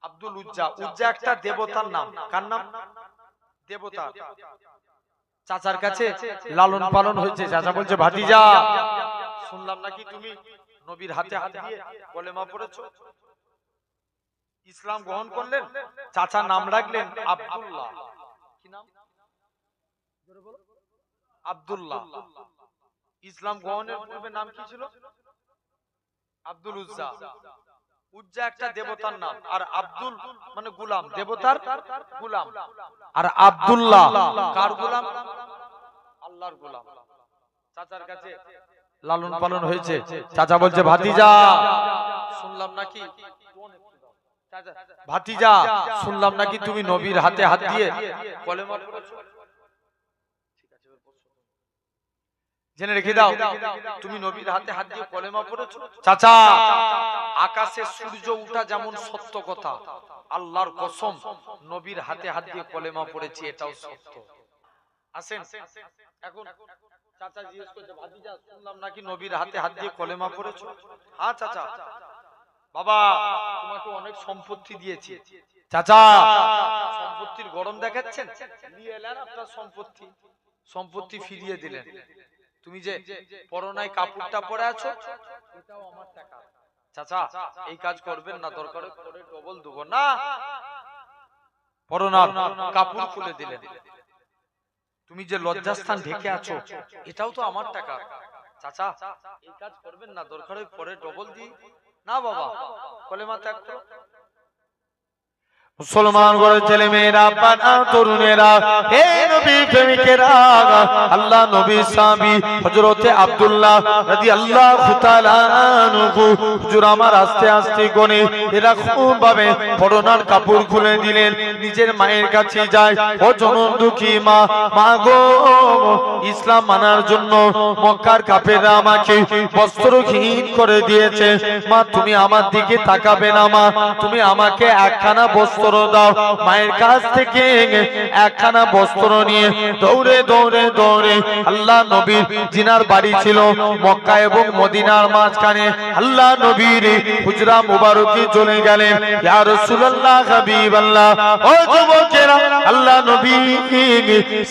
আব্দুল উজ্জা। উজ্জা একটা দেবতার নাম। কার নাম? দেবতা। চাচার কাছে লালন পালন হয়েছে। চাচা বলছে, ভাতিজা শুনলাম নাকি তুমি নবীর হাতে হাত দিয়ে কলেমা পড়েছো, ইসলাম গ্রহণ করলেন। চাচা নাম রাখলেন আব্দুল্লাহ। কি নাম? আব্দুল্লাহ। ইসলাম গ্রহণের পূর্বে নাম কি ছিল? আব্দুল উজ্জা। উজ্জা একটা দেবতার নাম, আর আব্দুল মানে গোলাম, দেবতার গোলাম। আর আব্দুল্লাহ কার গোলাম? আল্লাহর গোলাম। চাচার কাছে লালন পালন হয়েছে। চাচা বলছে, ভাতিজা শুনলাম নাকি, ভাতিজা শুনলাম নাকি তুমি নবীর হাতে হাত দিয়ে কলেমা পড়েছো। জেনে রেখে দাও, তুমি নবীর হাতে হাত দিয়ে কলেমা পড়েছো। চাচা, আকাশে সূর্য উঠা যেমন সত্য কথা, আল্লাহর কসম নবীর হাতে হাত দিয়ে কলেমা পড়েছি, এটাও সত্য। আসেন এখন চাচা জিজ্ঞেস করছে, ভাতিজা শুনলাম নাকি নবীর হাতে হাত দিয়ে কলেমা পড়েছো। হ্যাঁ চাচা। বাবা তোমাকে অনেক সম্পত্তি দিয়েছি। চাচা সম্পত্তির গরম দেখাচ্ছেন, নিয়ে এলেন আপনার সম্পত্তি, সম্পত্তি ফিরিয়ে দিলেন। তুমি যে পরনায় কাপড়টা পরে আছো, এটাও আমার টাকা। চাচা এই কাজ করবেন না, দরকার পরে ডবল দেব না। পরনার কাপড় খুলে দিলেন। তুমি যে লজ্জাস্থান ঢেকে আছো, এটাও তো আমার টাকা। চাচা এই কাজ করবেন না, দরকার পরে ডবল দিই না। বাবা কলেমা ত্যাগ করো। মুসলমান ঘরের ছেলে মেয়েরা, বাবা তরুণেরা, হে নবী প্রেমিকেরা, আল্লাহ নবী সাহাবী হযরতে আব্দুল্লাহ রাদিয়াল্লাহু তাআলা আনহু হুজুর আমার আস্তে আস্তে কোণে এরকম ভাবে পরনার কাপড় খুলে দিলেন। নিজের মায়ের কাছে যায়, ও জনম দুঃখী মা, মা গো, ইসলাম মানার জন্য মক্কার কাফেররা আমাকে বস্ত্রহীন করে দিয়েছে। মা তুমি আমার দিকে তাকাবে না, মা তুমি আমাকে একখানা বস্ত্র দাও। মায়ের কাছ থেকে একখানা বস্ত্র নিয়ে দৌড়ে দৌড়ে দৌড়ে আল্লাহ নবীর জিনার বাড়ি ছিল মক্কা এবং মদিনার মাঝখানে, আল্লাহ নবীর হুজরা মুবারকে চলে গেলেন। ইয়া রাসূলুল্লাহ, হাবিবাল্লাহ, ও যুবকেরা, আল্লাহ নবী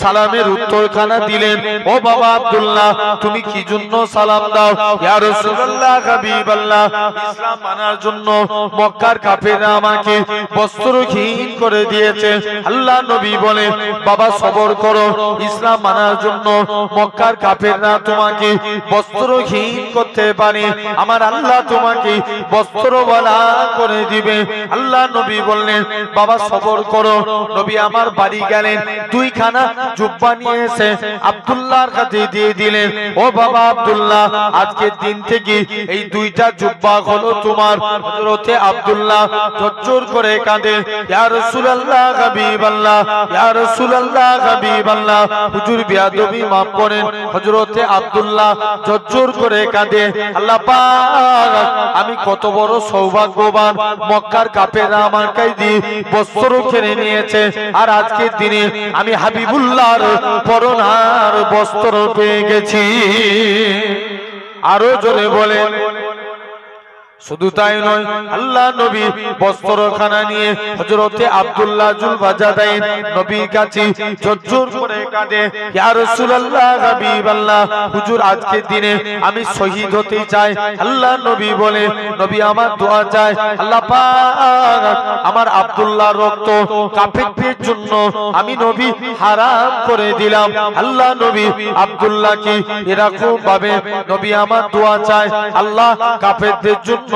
সালামের উত্তরখানা দিলেন। ও বাবা আব্দুল্লাহ, তুমি কি জন্য সালাম দাও? ইয়া রাসূলুল্লাহ, হাবিবাল্লাহ, ইসলাম মানার জন্য মক্কার কাফেররা আমাকে বস্ত্রহীন করে দিয়েছে। আল্লাহ নবী বলে, বাবা সবর করো, ইসলাম মানার জন্য মক্কার কাফেররা তোমাকে বস্ত্রহীন করতে পারে, আমার আল্লাহ তোমাকে বস্ত্রওয়ালা করে দিবে। আল্লাহ নবী বললেন, বাবা সবর করো। নবী আমার বাড়ি গেলেন, দুইখানা জুব্বা নিয়ে এসে আব্দুল্লাহর কাছে দিয়ে দিলেন। ও বাবা আব্দুল্লাহ, আজকের দিন থেকে এই দুইটা জুব্বা হলো তোমার। হযরতে আব্দুল্লাহ ঝরঝর করে কাঁদে, ইয়া রাসূলুল্লাহ, হাবিবাল্লাহ, ইয়া রাসূলুল্লাহ, হাবিবাল্লাহ, হুজুর বেয়াদবি মাফ করেন। হযরতে আব্দুল্লাহ ঝরঝর করে কাঁদে, আল্লাহ পাক, আমি কত বড় সৌভাগ্যবান, মক্কার কাফেররা আমার কাছে দিয়ে বস্ত্র কিনে নিয়েছে, আর আজকের দিনে আমি হাবিবুল্লাহর পরনার বস্ত্র পেয়ে গেছি। আরো জোরে বলে। শুধু তাই নয়, আল্লাহ নবী বস্ত্রখানা নিয়ে হযরতে আব্দুল্লাহ জুলবাজাদাইন নবীর কাছে ঝরঝর করে কাঁদে, ইয়া রাসূলুল্লাহ, হাবিবাল্লাহ, হুজুর আজকের দিনে আমি শহীদ হতে চাই। আল্লাহ নবী বলে, নবী আমার দোয়া চাই, আল্লাহ পাক আমার আব্দুল্লাহর রক্ত কাফেরদের জন্য আমি নবী হারাম করে দিলাম। আল্লাহ নবী আব্দুল্লাহকে এরকম ভাবে নবী আমার দোয়া চাই, আল্লাহ কাফেরদের জন্য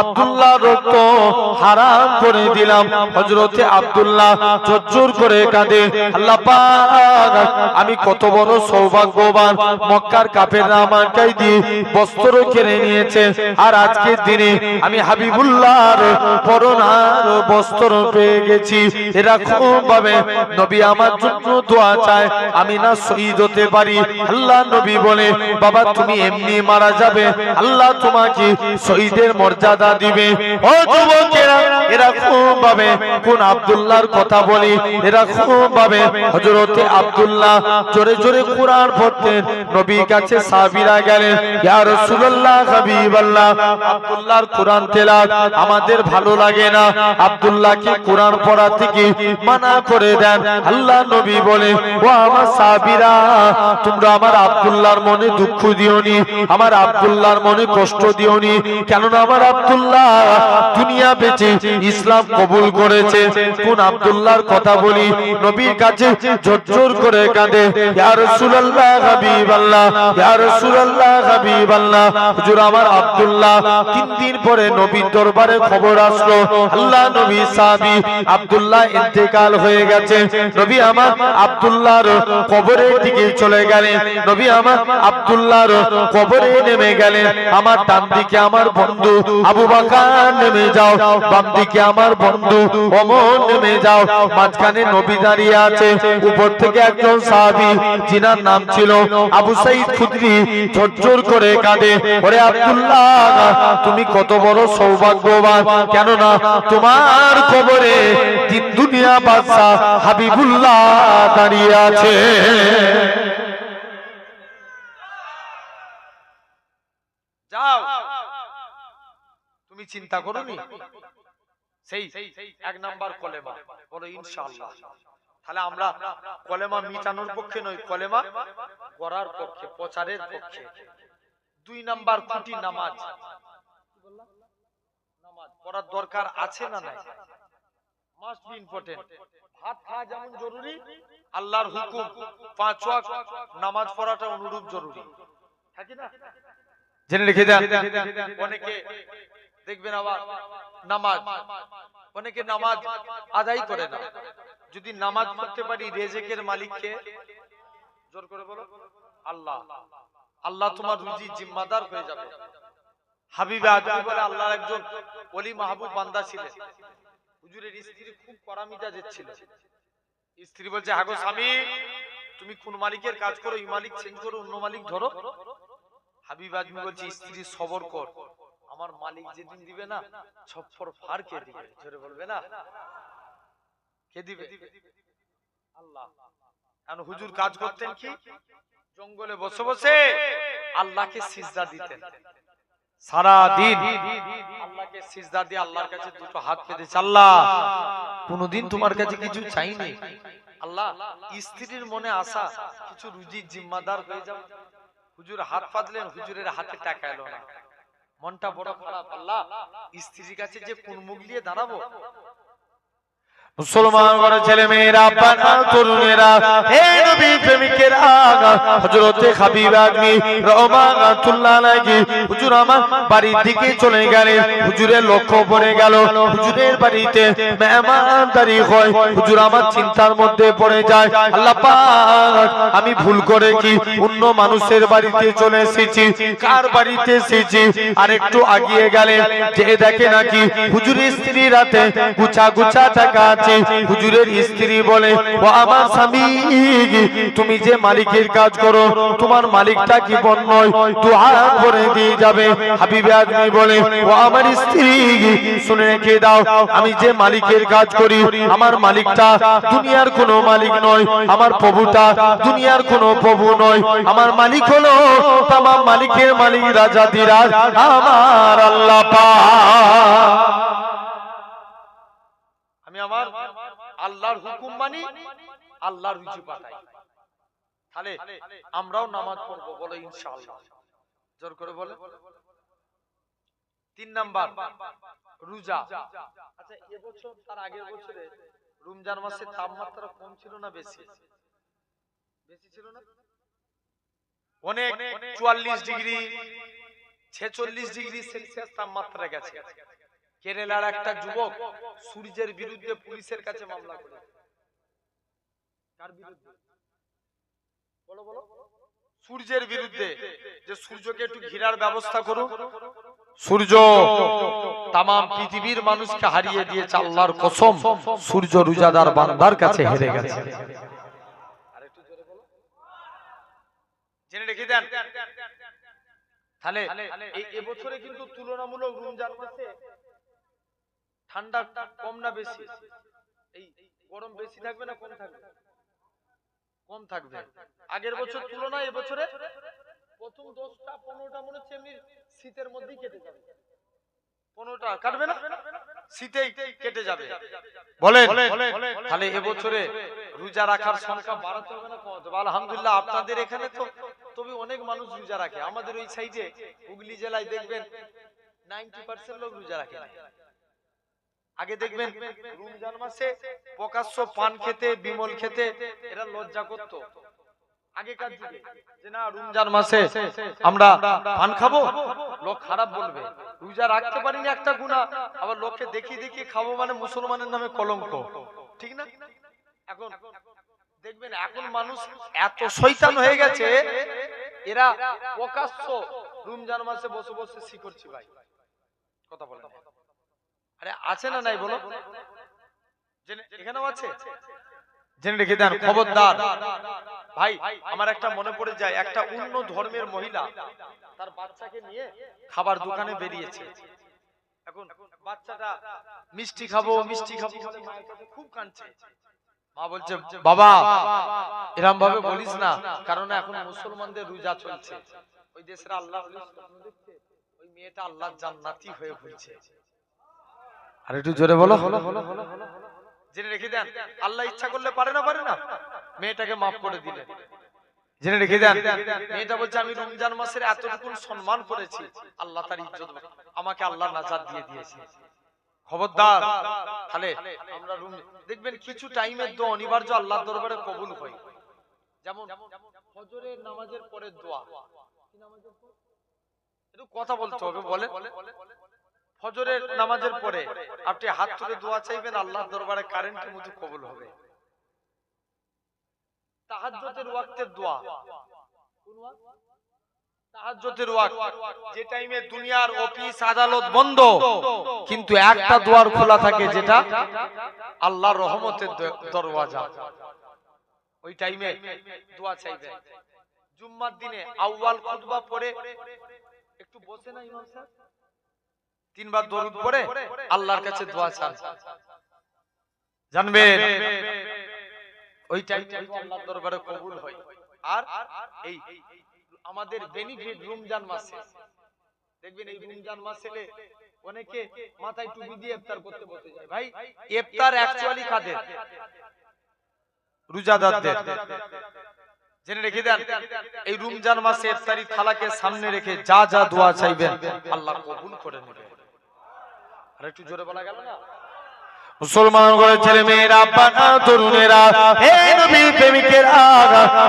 আব্দুল্লাহ রক্ত হারাম করে দিলাম। হযরতে আব্দুল্লাহ ঝরঝর করে কাঁদে, আল্লাহ পাক, আমি কত বড় সৌভাগ্যবান, মক্কার কাফেররা আমার কাছে দিয়ে বস্ত্র কিনে নিয়েছে, আর আজকের দিনে আমি হাবিবুল্লাহর পরনার বস্ত্র পেয়ে গেছি। এরকম ভাবে নবী আমার জন্য দোয়া চায়, আমি না শহীদ হতে পারি। আল্লাহ নবী বলে, বাবা তুমি এমনি মারা যাবে, আল্লাহ তোমাকে শহীদের মর্যাদা দিবে। ও যুবকেরা, এরকম ভাবে কোন আব্দুল্লাহর কথা বলি, এরকম ভাবে হযরতে আব্দুল্লাহ জোরে জোরে কোরআন পড়তেন। নবীর কাছে সাহাবীরা গেলেন, ইয়া রাসূলুল্লাহ হাবিবাল্লাহ, আব্দুল্লাহর কোরআন তেলাওয়াত আমাদের ভালো লাগে না, আব্দুল্লাহকে কোরআন পড়া থেকে মানা করে দেন। আল্লাহ নবী বলে, ও আমার সাহাবীরা, তোমরা আমার আব্দুল্লাহর মনে দুঃখ দিওনি, আমার আব্দুল্লাহর মনে কষ্ট দিওনি, কেননা আমার আব্দুল্লাহ দুনিয়া বেঁচে ইসলাম কবুল করেছে। কোন আব্দুল্লাহর কথা বলি? নবীর কাছে ঝরঝর করে কাঁদে, ইয়া রাসূলুল্লাহ হাবিবাল্লাহ, ইয়া রাসূলুল্লাহ হাবিবাল্লাহ, হুজুর আমার আব্দুল্লাহ। 3 দিন পরে নবীর দরবারে খবর আসলো, আল্লাহ নবী সাহাবী আব্দুল্লাহ ইন্তেকাল হয়ে গেছে। নবী আমার আব্দুল্লাহর কবরের দিকে চলে গেলেন। নবী আমার আব্দুল্লাহর কবরে নেমে গেলেন। আমার ডান দিকে আমার বন্ধু আবু বকর নেমে যাও, বাম দিকে আমার বন্ধু ওমর নেমে যাও, মাঝখানে নবী দাঁড়িয়ে আছে। উপর থেকে একজন সাহাবী যিনার নাম ছিল আবু সাঈদ খুদরি ঝরঝর করে কাঁদে, ওরে আব্দুল্লাহ, তুমি কত বড় সৌভাগ্যবান, কেননা তোমার কবরে তিন দুনিয়া বাদশা হাবিবুল্লাহ দাঁড়িয়ে আছে। যাও, তুমি চিন্তা করোনি? সেই 1 নাম্বার কলেমা বলো ইনশাআল্লাহ। তাহলে আমরা কলেমা মিটানোর পক্ষে নই, কলেমা করার পক্ষে, প্রচারের পক্ষে। 2 নাম্বার খুঁটি নামাজ। নামাজ পড়ার দরকার আছে না নাই? Must be important. ভাত খাওয়া যেমন জরুরি, আল্লাহর হুকুম 5 ওয়াক্ত নামাজ পড়াটা অনুরূপ জরুরি, থাকে না? জেনে রেখে দেন। অনেকে দেখবেন আবার নামাজ, অনেকে নামাজ আদায় করে না। যদি নামাজ পড়তে পারি, রিজিকের মালিককে জোর করে বলো আল্লাহ, আল্লাহ তোমার রুজি জিম্মাদার হয়ে যাবে। হাবিবে আদম বলে আল্লাহর একজন ওলি মাহবুব বান্দা ছিলেন। হুজুরের স্ত্রী খুব কড়া মিজাজের ছিল। স্ত্রী বলছে, হ্যাঁ গো স্বামী, তুমি কোন মালিকের কাজ করো, এই মালিক চেঞ্জ করো, অন্য মালিক ধরো। হাবিব আদমি বলছে, স্ত্রী সবর কর, আমার মালিক যেদিন দিবে না, ছপ্পর ফার কে দিবে? জোরে বলবে না, কে দিবে? আল্লাহ। কারণ হুজুর কাজ করতেন কি? জঙ্গলে বসে বসে আল্লাহকে সিজদা দিতেন সারা দিন। আল্লাহকে সিজদা দিয়ে আল্লাহর কাছে দুটো হাত পেতেছে, আল্লাহ কোনদিন তোমার কাছে কিছু চাইনি, আল্লাহ স্ত্রীর মনে আশা কিছু রুজির জিম্মাদার হয়ে যাবে। হুজুর হাত পাতলেন, হুজুরের হাতে টাকা এলো না, মনটা বড় খারাপ। আল্লাহ স্ত্রীর কাছে যে কোন মুখ নিয়ে দাঁড়াবো? মুসলমান ঘরের ছেলে মেয়েরা, পানা তরুণেরা, হে নবী প্রেমিকেরা, হযরতে হাবিব আদমি রহমাতুল্লাহ আলাইহি হুজুর আমার বাড়ির দিকে চলে গেলেন। হুজুরের লক্ষ্য পড়ে গেল, হুজুরের বাড়িতে মেহমানদারি হয়। হুজুর আমার চিন্তার মধ্যে পড়ে যায়, আল্লাহ পাক, আমি ভুল করে কি অন্য মানুষের বাড়িতে চলে এসেছি? কার বাড়িতে এসেছি? আর একটু আগিয়ে গেলেন, যে দেখে নাকি হুজুরের স্ত্রীর হাতে গুছা গুছা টাকা। হুজুরের স্ত্রী বলে, ও আমার স্বামী, তুমি যে মালিকের কাজ করো, তোমার মালিকটা কি বন নয়? দুআ করে দিয়ে যাবে। হাবিবে আদমি বলে, ও আমার স্ত্রী, শুনে রেখে দাও, আমি যে মালিকের কাজ করি, আমার মালিকটা দুনিয়ার কোনো মালিক নয়, আমার প্রভুটা দুনিয়ার কোনো প্রভু নয়, আমার মালিক হলো তামাম মালিকের মালিক, রাজাধিরাজ আমার আল্লাহ পাক। আমি আমার আল্লাহর হুকুম মানি, আল্লাহর রুজি পাঠাই। তাহলে আমরাও নামাজ পড়বো, বলো ইনশাআল্লাহ। জোর করে বলে। 3 নাম্বার রোজা। আচ্ছা, এবছর তার আগের বছরে রমজান মাসের তাপমাত্রা কম ছিল না বেশি? বেশি ছিল না? অনেক 44 ডিগ্রি 46 ডিগ্রি সেলসিয়াস তাপমাত্রা গেছে। কেরালার একটা যুবক সূর্যের বিরুদ্ধে পুলিশের কাছে মামলা করে। কার বিরুদ্ধে? বলো বলো। সূর্যের বিরুদ্ধে, যে সূর্যকে একটু ঘিরার ব্যবস্থা করুন। সূর্য তামাম পৃথিবীর মানুষকে হারিয়ে দিয়েছে, আল্লাহর কসম, সূর্য রোজাদার বান্দার কাছে হেরে গেছে। আরেকটু জোরে বলো, জেনে রেখে দেন। তাহলে এই এবছরে কিন্তু তুলনামূলক রমজান মাসে ঠান্ডা কম না বেশি? এই গরম বেশি থাকবে না কম থাকবে? কম থাকবে। আগের বছর তুলনায় এবছরে প্রথম 10টা 15টা মনে হচ্ছে এমনি শীতের মধ্যেই কেটে যাবে। 15টা কাটবে না, শীতেই কেটে যাবে। বলেন তাহলে এবছরে রোজা রাখার সংখ্যা বাড়াতে হবে না কমাতে হবে? আলহামদুলিল্লাহ আপনাদের এখানে তো তবে অনেক মানুষ রোজা রাখে। আমাদের ওই সাইডে হুগলি জেলায় দেখবেন 90% লোক রোজা রাখে। আগে দেখবেন রমজান মাসে প্রকাশ্য পান খেতে, বিমল খেতে এরা লজ্জা করত আগেকার যুগে, যে না রমজান মাসে আমরা পান খাবো, লোক খারাপ বলবে। রোজা রাখতে পারিনি একটা গুনাহ, আবার লোককে দেখিয়ে দেখিয়ে খাবো মানে মুসলমানের নামে কলঙ্ক, ঠিক না? এখন দেখবেন এখন মানুষ এত শয়তান হয়ে গেছে, এরা প্রকাশ্য রমজান মাসে বসে বসে শিখরছি। ভাই কথা বলেন, আরে আছে না নাই বলো? এখানেও আছে, জেনে রেখে দেন খবরদার। ভাই আমার একটা মনে পড়ে যায়, একটা অন্য ধর্মের মহিলা তার বাচ্চাকে নিয়ে খাবার দোকানে বেরিয়েছে। এখন বাচ্চাটা মিষ্টি খাবো মিষ্টি খাবো বলে মায়ের কাছে খুব কাঁদছে। মা বলছে বাবা এরকম ভাবে বলিস না, কারণ এখন মুসলমানদের রোজা চলছে, ওই দেশের আল্লাহ ওই মেয়েটা আল্লাহর জান্নাতি হয়ে ঘুরছে। আর একটু জোরে বলো। জেনে রেখে দেন আল্লাহ ইচ্ছা করলে পারে না মেয়েটাকে মাফ করে দিলেন। জেনে রেখে দেন মেয়েটা বলছে আমি রমজান মাসের এতটুকু সম্মান করেছি, আল্লাহ তার ইজ্জত আমাকে আল্লাহ নাজাত দিয়ে দিয়েছে। খবরদার। তাহলে আমরা দেখবেন কিছু টাইমের দোয়া অনিবার্য আল্লাহর দরবারে কবুল হয়, যেমন ফজরের নামাজের পরে দোয়া। একটু কথা বলতে হবে, বলেন। ফজরের নামাজের পরে আপনি হাত তুলে দোয়া চাইবেন, আল্লাহর দরবারে কারেন্টের মতো কবুল হবে। তাহাজ্জুদের ওয়াক্তের দোয়া, কোন ওয়াক্ত? তাহাজ্জুদের ওয়াক্ত, যে টাইমে দুনিয়ার অফিস আদালত বন্ধ কিন্তু একটা দুয়ার খোলা থাকে, যেটা আল্লাহর রহমতের দরওয়াজা। ওই টাইমে দোয়া চাইবেন। জুম্মার দিনে আউয়াল খুতবা পড়ে একটু বসে না ইমাম সাহেব, 3 বার দরুদ পড়ে আল্লাহর কাছে দোয়া চান, জানবেন ওই টাইমে আল্লাহর দরবারে কবুল হয়। আর এই আমাদের বেনিফিট রমজান মাসে দেখবেন, এই রমজান মাসে অনেকে মাথায় টুপি দিয়ে ইফতার করতে বসে যায়। ভাই ইফতার অ্যাকচুয়ালি কাদের? রোজাদারদের। জেনে রেখে দেন এই রমজান মাসে ইফতারি থালাকে সামনে রেখে যা যা দোয়া চাইবেন আল্লাহ কবুল করে নেবেন। আর একটু জোরে বলা গেল না? মুসলমান করে ছেলে মেয়েরা, বাবা তরুণেরা, হে নবীর প্রেমিকেরা,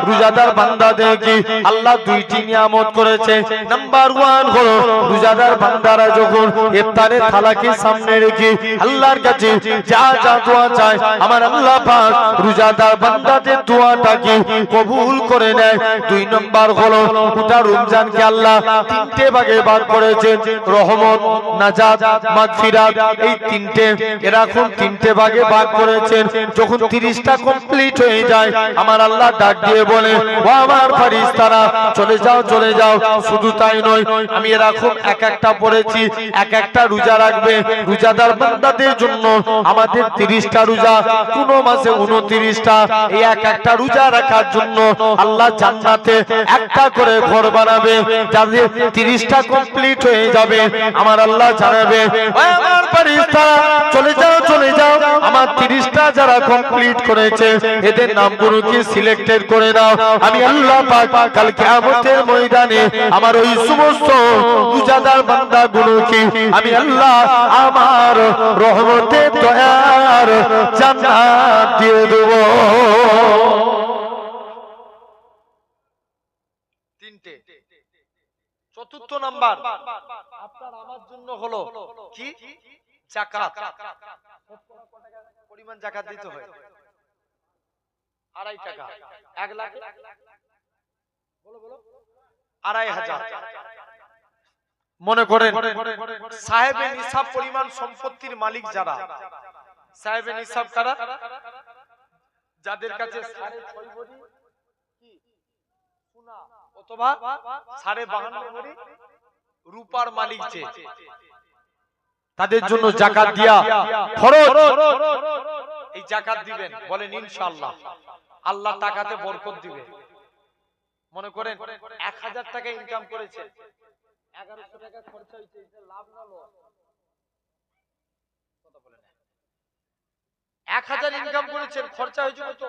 রোজাদার বান্দাদের কি আল্লাহ 2টি নিয়ামত করেছে। নাম্বার 1 হলো রোজাদার বান্দারা যখন ইফতারের থালাকে সামনে রেখে আল্লাহর কাছে যা যা দোয়া চায়, আমার আল্লাহ পাক রোজাদার বান্দাদের দোয়াটাকে কবুল করে নেয়। 2 নম্বর হলো গোটা রমজানকে আল্লাহ 3টে ভাগে ভাগ করেছেন, রহমত, নাজাত, মাগফিরাত। এই 3টে এরকম 3টে ভাগে ভাগ করেছেন। যখন 30টা কমপ্লিট হয়ে যায়, আমার আল্লাহ ডাক দিয়ে বলে ও আমার ফেরেশতারা চলে যাও চলে যাও। শুধু তাই নয়, আমি এরকম এক একটা পড়েছি, এক একটা রোজা রাখবে রোজাদার বান্দাদের জন্য। আমাদের 30টা রোজা, কোন মাসে 29টা। এই এক একটা রোজা রাখার জন্য আল্লাহ জান্নাতে একটা করে ঘর বানাবে। যাদের 30টা কমপ্লিট হয়ে যাবে, আমার আল্লাহ জানাবে ও আমার ফেরেশতারা চলে যাও চলে যাও। আমার 30টা যারা কমপ্লিট করেছে এদের নামগুলোকে সিলেক্টেড করে নাও। আমি আল্লাহ পাক কাল কিয়ামতের ময়দানে আমার ওই সমস্ত রোজাদার বান্দাগুলোকে আমি আল্লাহ আমার রহমতের দয়ার জান্নাত দিয়ে দেব। 3টে। 4র্থ নাম্বার আপনার আমার জন্য হলো কি? যাকাত। পরিমাণ যাকাত দিতে হয় 2.5 টাকা। 1 লাখ বলো বলো 2.5 হাজার। মনে করেন সাহেবে নিসাব পরিমাণ সম্পত্তির মালিক যারা, সাহেবে নিসাব কারা? যাদের কাছে 6.5 ভরি কি সোনা অথবা 52.5 ভরি রূপার মালিক। যে তাদের জন্য যাকাত দিয়া ফরজ। এই যাকাত দিবেন, বলেন ইনশাআল্লাহ। আল্লাহ টাকাতে বরকত দিবে। মনে করেন 1000 টাকা ইনকাম করেছেন, 1100 টাকা খরচা হইছে, এটা লাভ না লস? কথা বলেন। 1000 ইনকাম করেছেন, খরচা হয়েছে কত?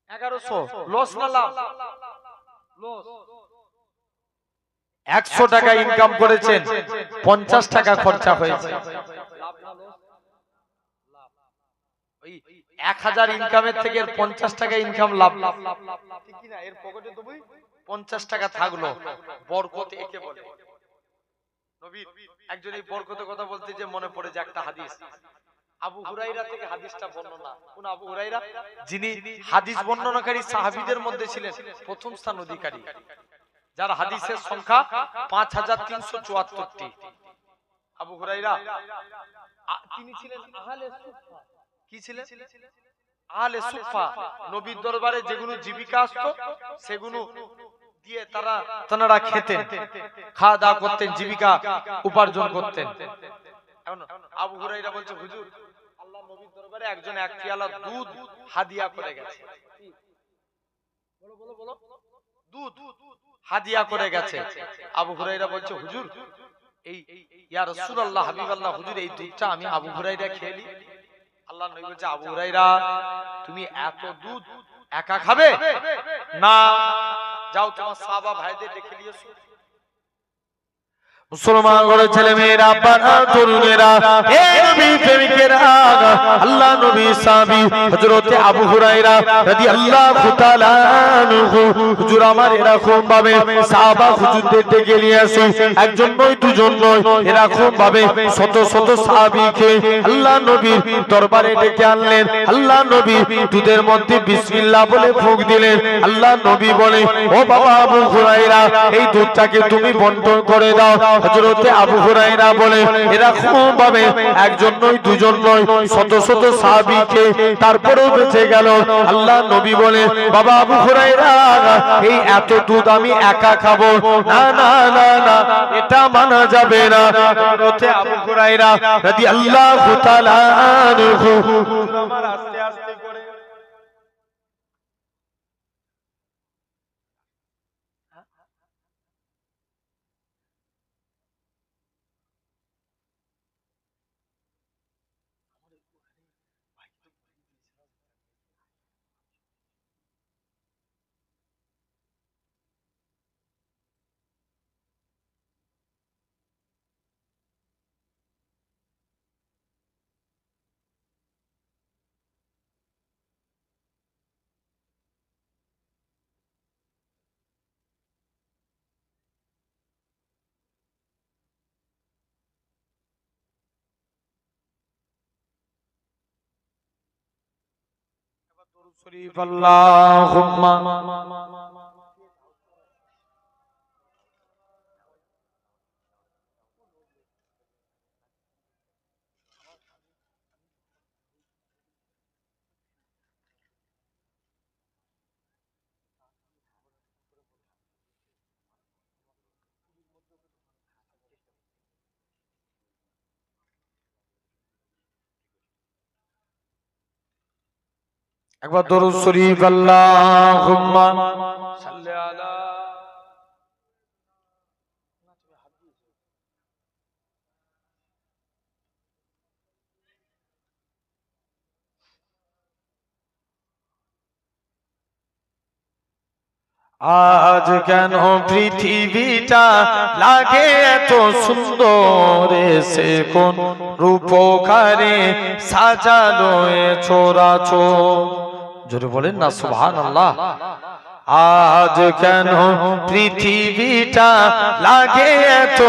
1100। লস না লাভ? লস। 100 টাকা ইনকাম করেছেন, 50 টাকা খরচা হয়েছে, লাভ না লস? লাভ। ওই 1000 ইনকামের থেকে 50 টাকা ইনকাম লাভ, ঠিক কি না? এর পকেটে তুমি 50 টাকা থাকলো, বরকত একে বলে। নবী একজন এই বরকতের কথা বলতে যে মনে পড়ে যে একটা হাদিস, আবু হুরায়রা থেকে হাদিসটা বর্ণনা। কোন আবু হুরায়রা? যিনি হাদিস বর্ণনাকারী সাহাবীদের মধ্যে ছিলেন প্রথম স্থান অধিকারী, যার হাদিসের সংখ্যা 5374টি। আবু হুরায়রা তিনি ছিলেন আহলে সুফফা। কি ছিলেন? আহলে সুফফা। নবীর দরবারে যেগুলো জীবিকা আসতো সেগুলো দিয়ে তারা খেতেন, খাওয়া দাওয়া করতেন, জীবিকা উপার্জন করতেন। এখন আবু হুরায়রা বলছে, হুজুর আল্লাহ নবীর দরবারে একজন এক পেয়ালা দুধ হাদিয়া করে গেছে। বলো বলো বলো। দুধ হাদিয়া করে গেছে। আবু হুরায়রা বলছে, হুজুর এই ইয়া রাসূলুল্লাহ, হাবিবাল্লাহ, হুজুর এই দুধটা আমি আবু হুরায়রা খেয়ে নি। আল্লাহ নবী বলছে, আবু হুরায়রা তুমি এত দুধ একা খাবে না, যাও তোমার সাহাবা ভাইদের ডেকে নিয়ে এসো। মুসলমান ঘরের ছেলে মেয়েরা, বাবা তরুণেরা, হে নবী প্রেমিকেরা, আল্লাহ নবী সাহাবী হযরতে আবু হুরায়রা রাদিয়াল্লাহু তাআলা আনহু, হুজুর আমার এরকম ভাবে সাহাবা হুজুরদের ডেকে নিয়ে আসে, একজন নয় দুজন নয়, এরকম ভাবে শত শত সাহাবীকে আল্লাহ নবীর দরবারে ডেকে আনলেন। আল্লাহ নবী দুধের মধ্যে বিসমিল্লাহ বলে ফুঁক দিলেন। আল্লাহ নবী বলে, ও বাবা আবু হুরায়রা, এই দুধটাকে তুমি বন্টন করে দাও। হযরতে আবু হুরায়রা বলে, এরকম ভাবে একজন নয় দুজন নয়, শত শত সাহাবীকে তারপরেও বেঁচে গেল। আল্লাহ নবী বলে, বাবা আবু হুরায়রা, এই এত দুধ আমি একা খাবো না, না না না, এটা মানা যাবে না। হযরতে আবু হুরায়রা রাদিয়াল্লাহু তাআলা আনহু, আমার আস্তে আস্তে করে শরীফ আল্লাহুম্মা। একবার দরুদ শরীফ আল্লাহুম্মা সাল্লি আলা। আজ কেন পৃথিবীটা লাগে এত সুন্দর, সে কোন রূপকারে সাজালো এ চরাচর। জোরে বলেন না সুবহানাল্লাহ। আজ কেন পৃথিবীটা লাগে এত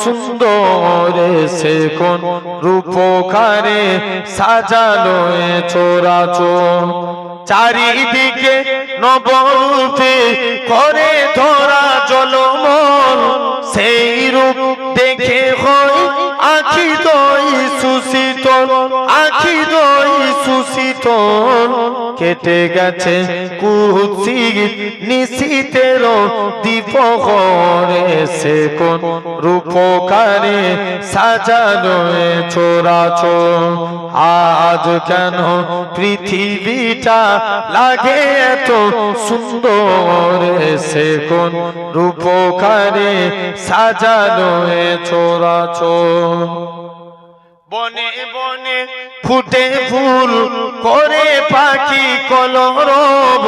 সুন্দর, সে কোন রূপকারে সাজালো এ চরাচর। চারিদিকে নবরূপে করে ধরা জলমল, সেই রূপ দেখে হয় আখি দই সুশীতল, আখি দই সুসিত কেটে গেছে কুৎসিত নিশীতের দীপহরে সে কোন রূপকারে সাজালো এ চরাচর আজ কেন পৃথিবীটা লাগে এত সুন্দর সে কোন রূপকারে সাজালো এ চরাচর বনে বনে ফুটে ফুল করে পাখি কলরব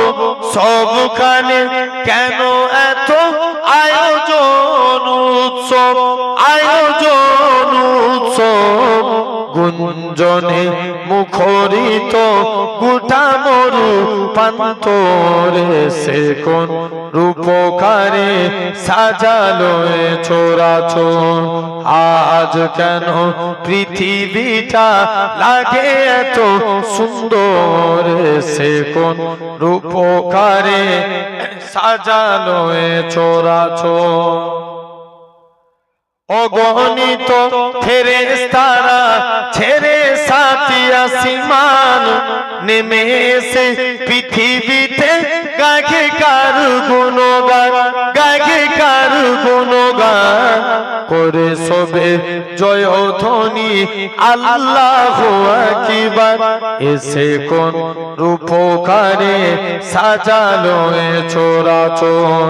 সবখানে কেন এত আয়োজন উৎসব আয়োজন উৎসব গুঞ্জনে মুখরিত গোটা মরু প্রান্তরে সে কোন রূপকারে সাজালো এ চরাচর আজ কেন পৃথিবীটা লাগে এত সুন্দর সে কোন রূপকারে সাজালো এ চরাচর অগণিত ফেরেশতারা ছেড়ে সাথী আসমান নেমে এসে পৃথিবীতে গায়ে কার গুণগান গায়ে কার গুণগান করে সবে জয়ধ্বনি আল্লাহু আকবার এসে কোন রূপকারে সাজালো এ চরাচর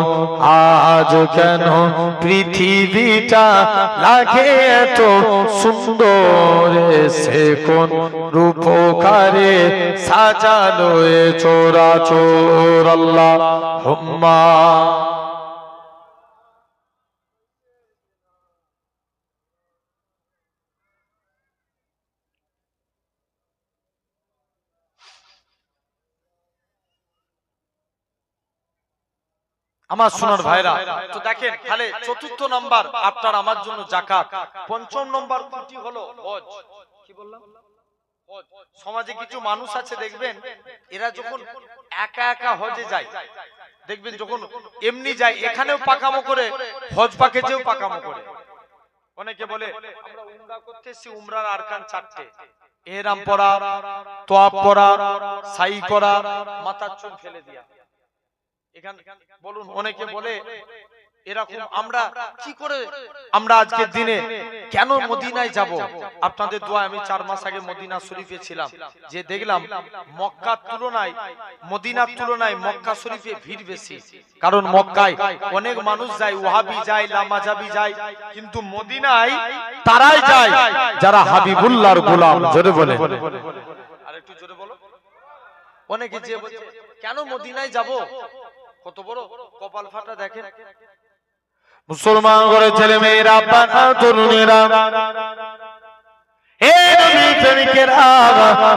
আজ কেন পৃথিবীটা লাগে এত সুন্দর সে কোন রূপকারে সাজালো এ চরাচর আল্লাহুম্মা আমার সোনার ভাইরা তো দেখেন তাহলে চতুর্থ নাম্বার আপনার আমার জন্য যাকাত পঞ্চম নাম্বার কোনটি হলো হজ কি বললাম হজ সমাজে কিছু মানুষ আছে দেখবেন এরা যখন একা একা হজে যায় দেখবেন যখন এমনি যায় এখানেও পাকামো করে হজ পাকেজেও পাকামো করে অনেকে বলে আমরা উমরা করতেছি উমরার আরকান চারটে ইহরাম পরা তোয়াফ করা সাই করা মাথার চুল ফেলে দেয়া এখানে বলুন অনেকে বলে এরকম আমরা কি করে আমরা আজকের দিনে কেন মদিনায় যাব আপনাদের দোয়া আমি 4 মাস আগে মদিনা শরীফে ছিলাম যে দেখলাম মক্কার তুলনায় মদিনার তুলনায় মক্কা শরীফে ভিড় বেশি কারণ মক্কায় অনেক মানুষ যায় ওয়াহাবি যায় লামাজাবি যায় কিন্তু মদিনায় তারাই যায় যারা হাবিবুল্লাহর গোলাম জোরে বলে আর একটু জোরে বলো অনেকে যে বলছে কেন মদিনায় যাব কত বড় কপাল ফাটা দেখেন মুসলমান ঘরে ছেলে মেয়েরা বাবা তরুণেরা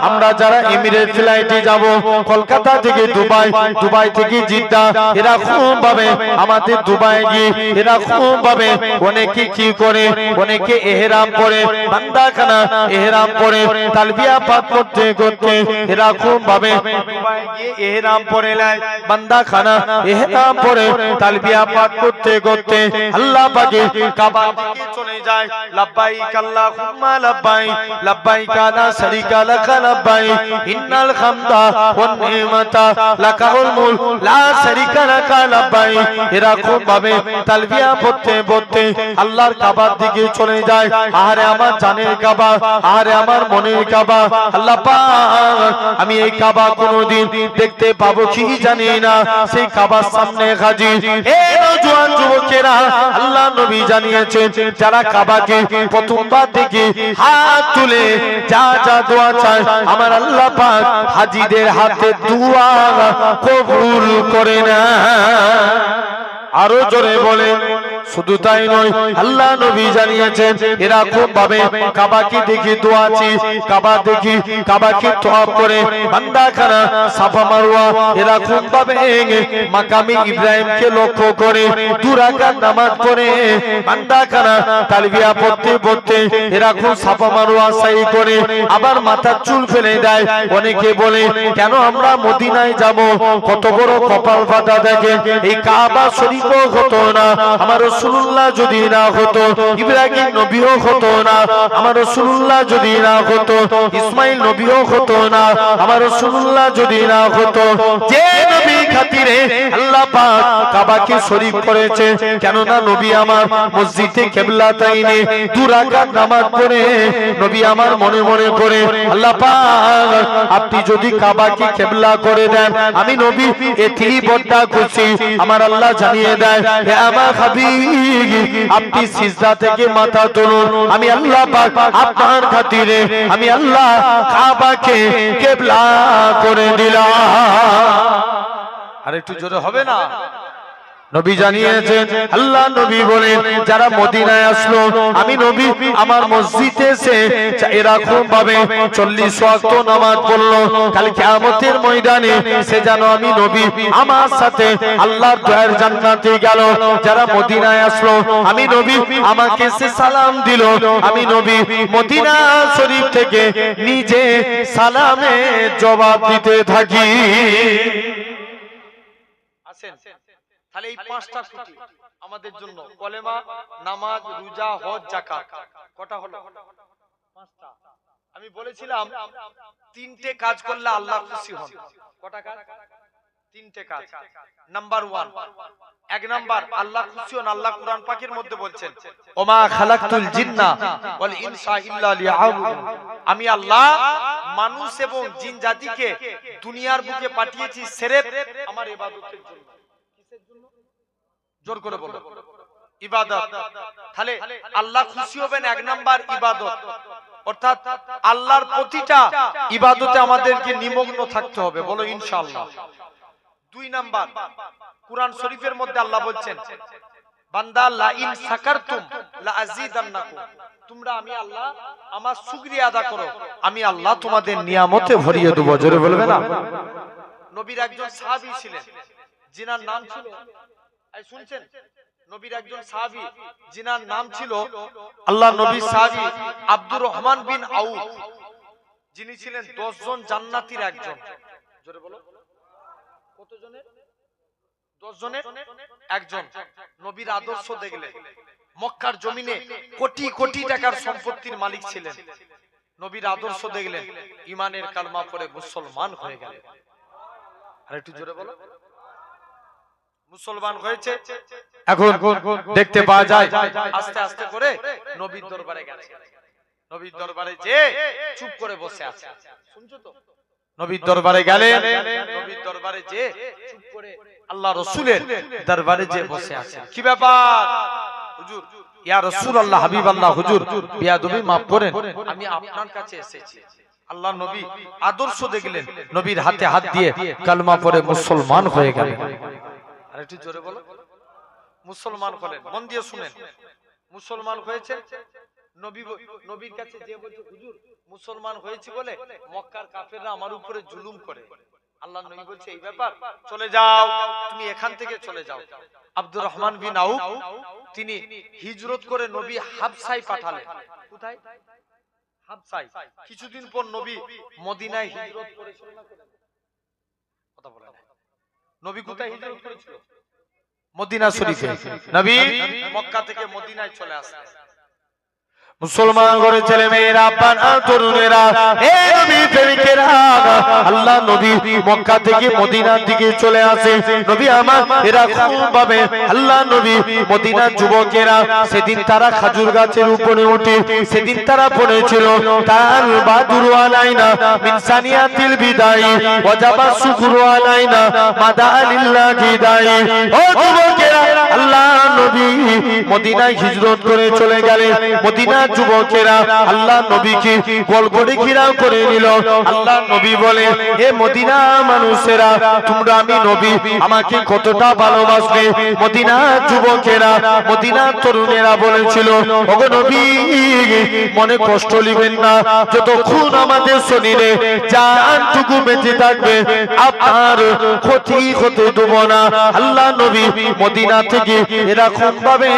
আমরা যারা এমিরেট ফ্লাইটে যাব কলকাতা থেকে দুবাই দুবাই থেকে জিদ্দা এরকম ভাবে আমাদের দুবাই গিয়ে এরকম ভাবে অনেকে কি করে অনেকে ইহরাম পরে বান্দাখানা ইহরাম পরে তালবিয়া পাঠ করতে করতে এরকম ভাবে দুবাই গিয়ে ইহরাম পরে নেয় বান্দাখানা ইহরাম পরে তালবিয়া পাঠ করতে করতে আল্লাহ পাকে কাবা দিকে চলে যায় লাব্বাইক আল্লাহুম্মা লাব্বাইক لبيك لا شريك لك لبيك إن الحمد والنعمة لك الملك لا شريك لك لبيك এরকম ভাবে তালবিয়া পড়তে পড়তে আল্লাহর কাবার দিকে চলে যায় আরে আমার জানের কাবা আরে আমার মনের কাবা আল্লাহ পাক আমি এই কাবা কোনদিন দেখতে পাবো কি জানি না সেই কাবার সামনে হাজির এই নওজোয়ান যুবকেরা আল্লাহ নবী জানিয়েছেন যারা কাবাকে প্রথমবার দেখে হাত তুলে যা যা দোয়া চায় আমার আল্লাহ পাক হাজীদের হাতে দোয়া কবুল করে না আরো জোরে বলে শুধু তাই নয় আল্লাহ নবী জানিয়েছেন এরকম ভাবে কাবাকে দেখি দোয়া চাই কাবা দেখি কাবাকে তওয়াফ করে বান্দাখানা সাফা মারওয়া এরকম ভাবে মাকামে ইব্রাহিমকে লক্ষ্য করে 2 রাকাত নামাজ পড়ে বান্দাখানা তালবিয়া পড়তে পড়তে এরকম সাফা মারওয়া সাই করে আবার মাথার চুল ফেলে দেয় অনেকে বলে কেন আমরা মদিনায় যাব কত বড় কপাল ফাটা দেখে এই কাবা শরীফ হতো না আমার রাসূলুল্লাহ যদি না হতো ইব্রাহিম নবীও হতো না, আমার রাসূলুল্লাহ যদি না হতো ইসমাইল নবীও হতো না, আমার রাসূলুল্লাহ যদি না হতো, যে নবী খাতিরে আল্লাহ পাক কাবাকে শরীফ করেছে, কেন না নবী আমার মসজিদে কিবলাতাইনে 2 রাকাত নামাজ পড়ে নবী আমার মনে মনে করে আল্লাহ পাক আপনি যদি কাবাকে কিবলা করে দেন আমি নবী এতেই বড় খুশি। আমার আল্লাহ জানিয়ে দেয় হে আমার হাবিব আপনি সিজদা থেকে মাথা তুলুন, আমি আল্লাহ পাক আপনার খাতিরে আমি আল্লাহ কাবাকে কিবলা করে দিলাম। আর একটু জোরে হবে না? নবী জানিয়েছেন, আল্লাহ নবী বলেন যারা মদিনায় আসলো আমি নবী আমার মসজিদে এসে এরকম ভাবে 40 ওয়াক্ত নামাজ পড়লো, কাল কিয়ামতের ময়দানে সে যেন আমি নবী আমার সাথে আল্লাহর দয়ার জান্নাতে গেল। যারা মদিনায় আসলো আমি নবী আমাকে সে সালাম দিল, আমি নবী মদিনা শরীফ থেকে নিজে সালামে জবাব দিতে থাকি। আসেন তাহলে এই 5টা খুঁটি আমাদের জন্য, কলেমা, নামাজ, রোজা, হজ, যাকাত, কটা হলো? 5টা। আমি বলেছিলাম 3টে কাজ করলে আল্লাহ খুশি হন। কটা কাজ? 3টে কাজ। নাম্বার 1, 1 নাম্বার আল্লাহ খুশি হন, আল্লাহ কুরআন পাকের মধ্যে বলছেন ওমা খালাকতুল জিন্না ওয়াল ইনসা ইল্লা লিয়াবুদুন, আমি আল্লাহ মানুষ এবং জিন জাতিকে দুনিয়ার বুকে পাঠিয়েছি সির্ফ আমার ইবাদতের জন্য। জোর করে বলো, ইবাদত। তাহলে আল্লাহ খুশি হবেন 1 নাম্বার ইবাদত, অর্থাৎ আল্লাহর প্রতিটা ইবাদতে আমাদেরকে নিমগ্ন থাকতে হবে, বলো ইনশাআল্লাহ। 2 নাম্বার কুরআন শরীফের মধ্যে আল্লাহ বলছেন বান্দা লা ইন শাকারতুম লা আযীদান্নাকুম, তোমরা আমি আল্লাহ আমার শুকরিয়া আদা করো আমি আল্লাহ তোমাদের নিয়ামতে ভরিয়ে দেব। জোরে বলবে না? নবীর একজন সাহাবী ছিলেন যিনার নাম ছিল, শুনছেন, নবীর একজন সাহাবী যিনার নাম ছিল আল্লাহ নবী সাহাবী আব্দুর রহমান বিন আউফ, যিনি ছিলেন 10 জন জান্নাতীর একজন। জোরে বলো কতজনের? 10 জনের একজন। নবীর আদর্শ দেখলে মক্কার জমিনে কোটি কোটি টাকার সম্পত্তির মালিক ছিলেন, নবীর আদর্শ দেখলেন ঈমানের কালমা পড়ে মুসলমান হয়ে গেলেন। আর একটু জোরে বলো, মুসলমান হয়েছে। এখন দেখতে পাওয়া যায় আস্তে আস্তে করে নবীর দরবারে গেছে, নবীর দরবারে যে চুপ করে বসে আছে, শুনছো তো? নবীর দরবারে গেলেন, নবীর দরবারে যে চুপ করে আল্লাহ রাসূলের দরবারে যে বসে আছে। কি ব্যাপার হুজুর? ইয়া রাসূলুল্লাহ, হাবিবাল্লাহ, হুজুর বেয়াদবি maaf করেন, আমি আপনার কাছে এসেছি। আল্লাহ নবী আদর্শ দেখলেন, নবীর হাতে হাত দিয়ে কালমা পড়ে মুসলমান হয়ে গেলেন। আর একটু জোরে বলো, মুসলমান হলেন। মন দিয়ে শুনেন, মুসলমান হয়েছে। নবীর কাছে যে বলছে হুজুর মুসলমান হয়েছি বলে মক্কার কাফেররা আমার উপরে জুলুম করে, আল্লাহ নবী বলছে এই ব্যাপার, চলে যাও, তুমি এখান থেকে চলে যাও। আব্দুর রহমান বিন আউফ তিনি হিজরত করে নবী হাবশায় পাঠালেন। কোথায়? হাবশায়। কিছুদিন পর নবী মদিনায় হিজরত করেছিল না? কথা বলে না। নবী কোথায় হিজরত করেছিল? মদিনা শরীফে। নবী মক্কা থেকে মদিনায় চলে আসলেন। মুসলমান করে ছেলে মেয়েরা, বাবা তরুণেরা, হে নবী প্রেমিকেরা, আল্লাহ নবী মক্কা থেকে মদিনার দিকে চলে আসে। নবী আমার এরকম ভাবে আল্লাহ নবী মদিনার যুবকেরা সেদিন তারা খেজুর গাছের উপরে উঠে সেদিন তারা পড়েছিল তার বাদুরু আলাইনা মিন সানিয়াতিল বিদাই ওয়াজাবা শুকরু আলাইনা মাদা লিল্লাহি দাই। ও যুবকেরা, আল্লাহ নবী মদিনায় হিজরত করে চলে গেলেন। মদিনা যুবকেরা আল্লাহ নবীকে গোল করে ঘেরাও করে নিল। আল্লাহ নবী বলে, হে মদিনা মানুষেরা, তোমরা আমি নবী আমাকে কতটা ভালোবাসবে। মদিনা যুবকেরা, মদিনা তরুণেরা বলেছিল, ওগো নবী মনে কষ্ট নেবেন না, যতক্ষণ আমাদের শরীরে জানটুকু বেঁচে থাকবে আপনার ক্ষতি হতে দেব না। আল্লাহ নবী মদিনা থেকে এরকম ভাবে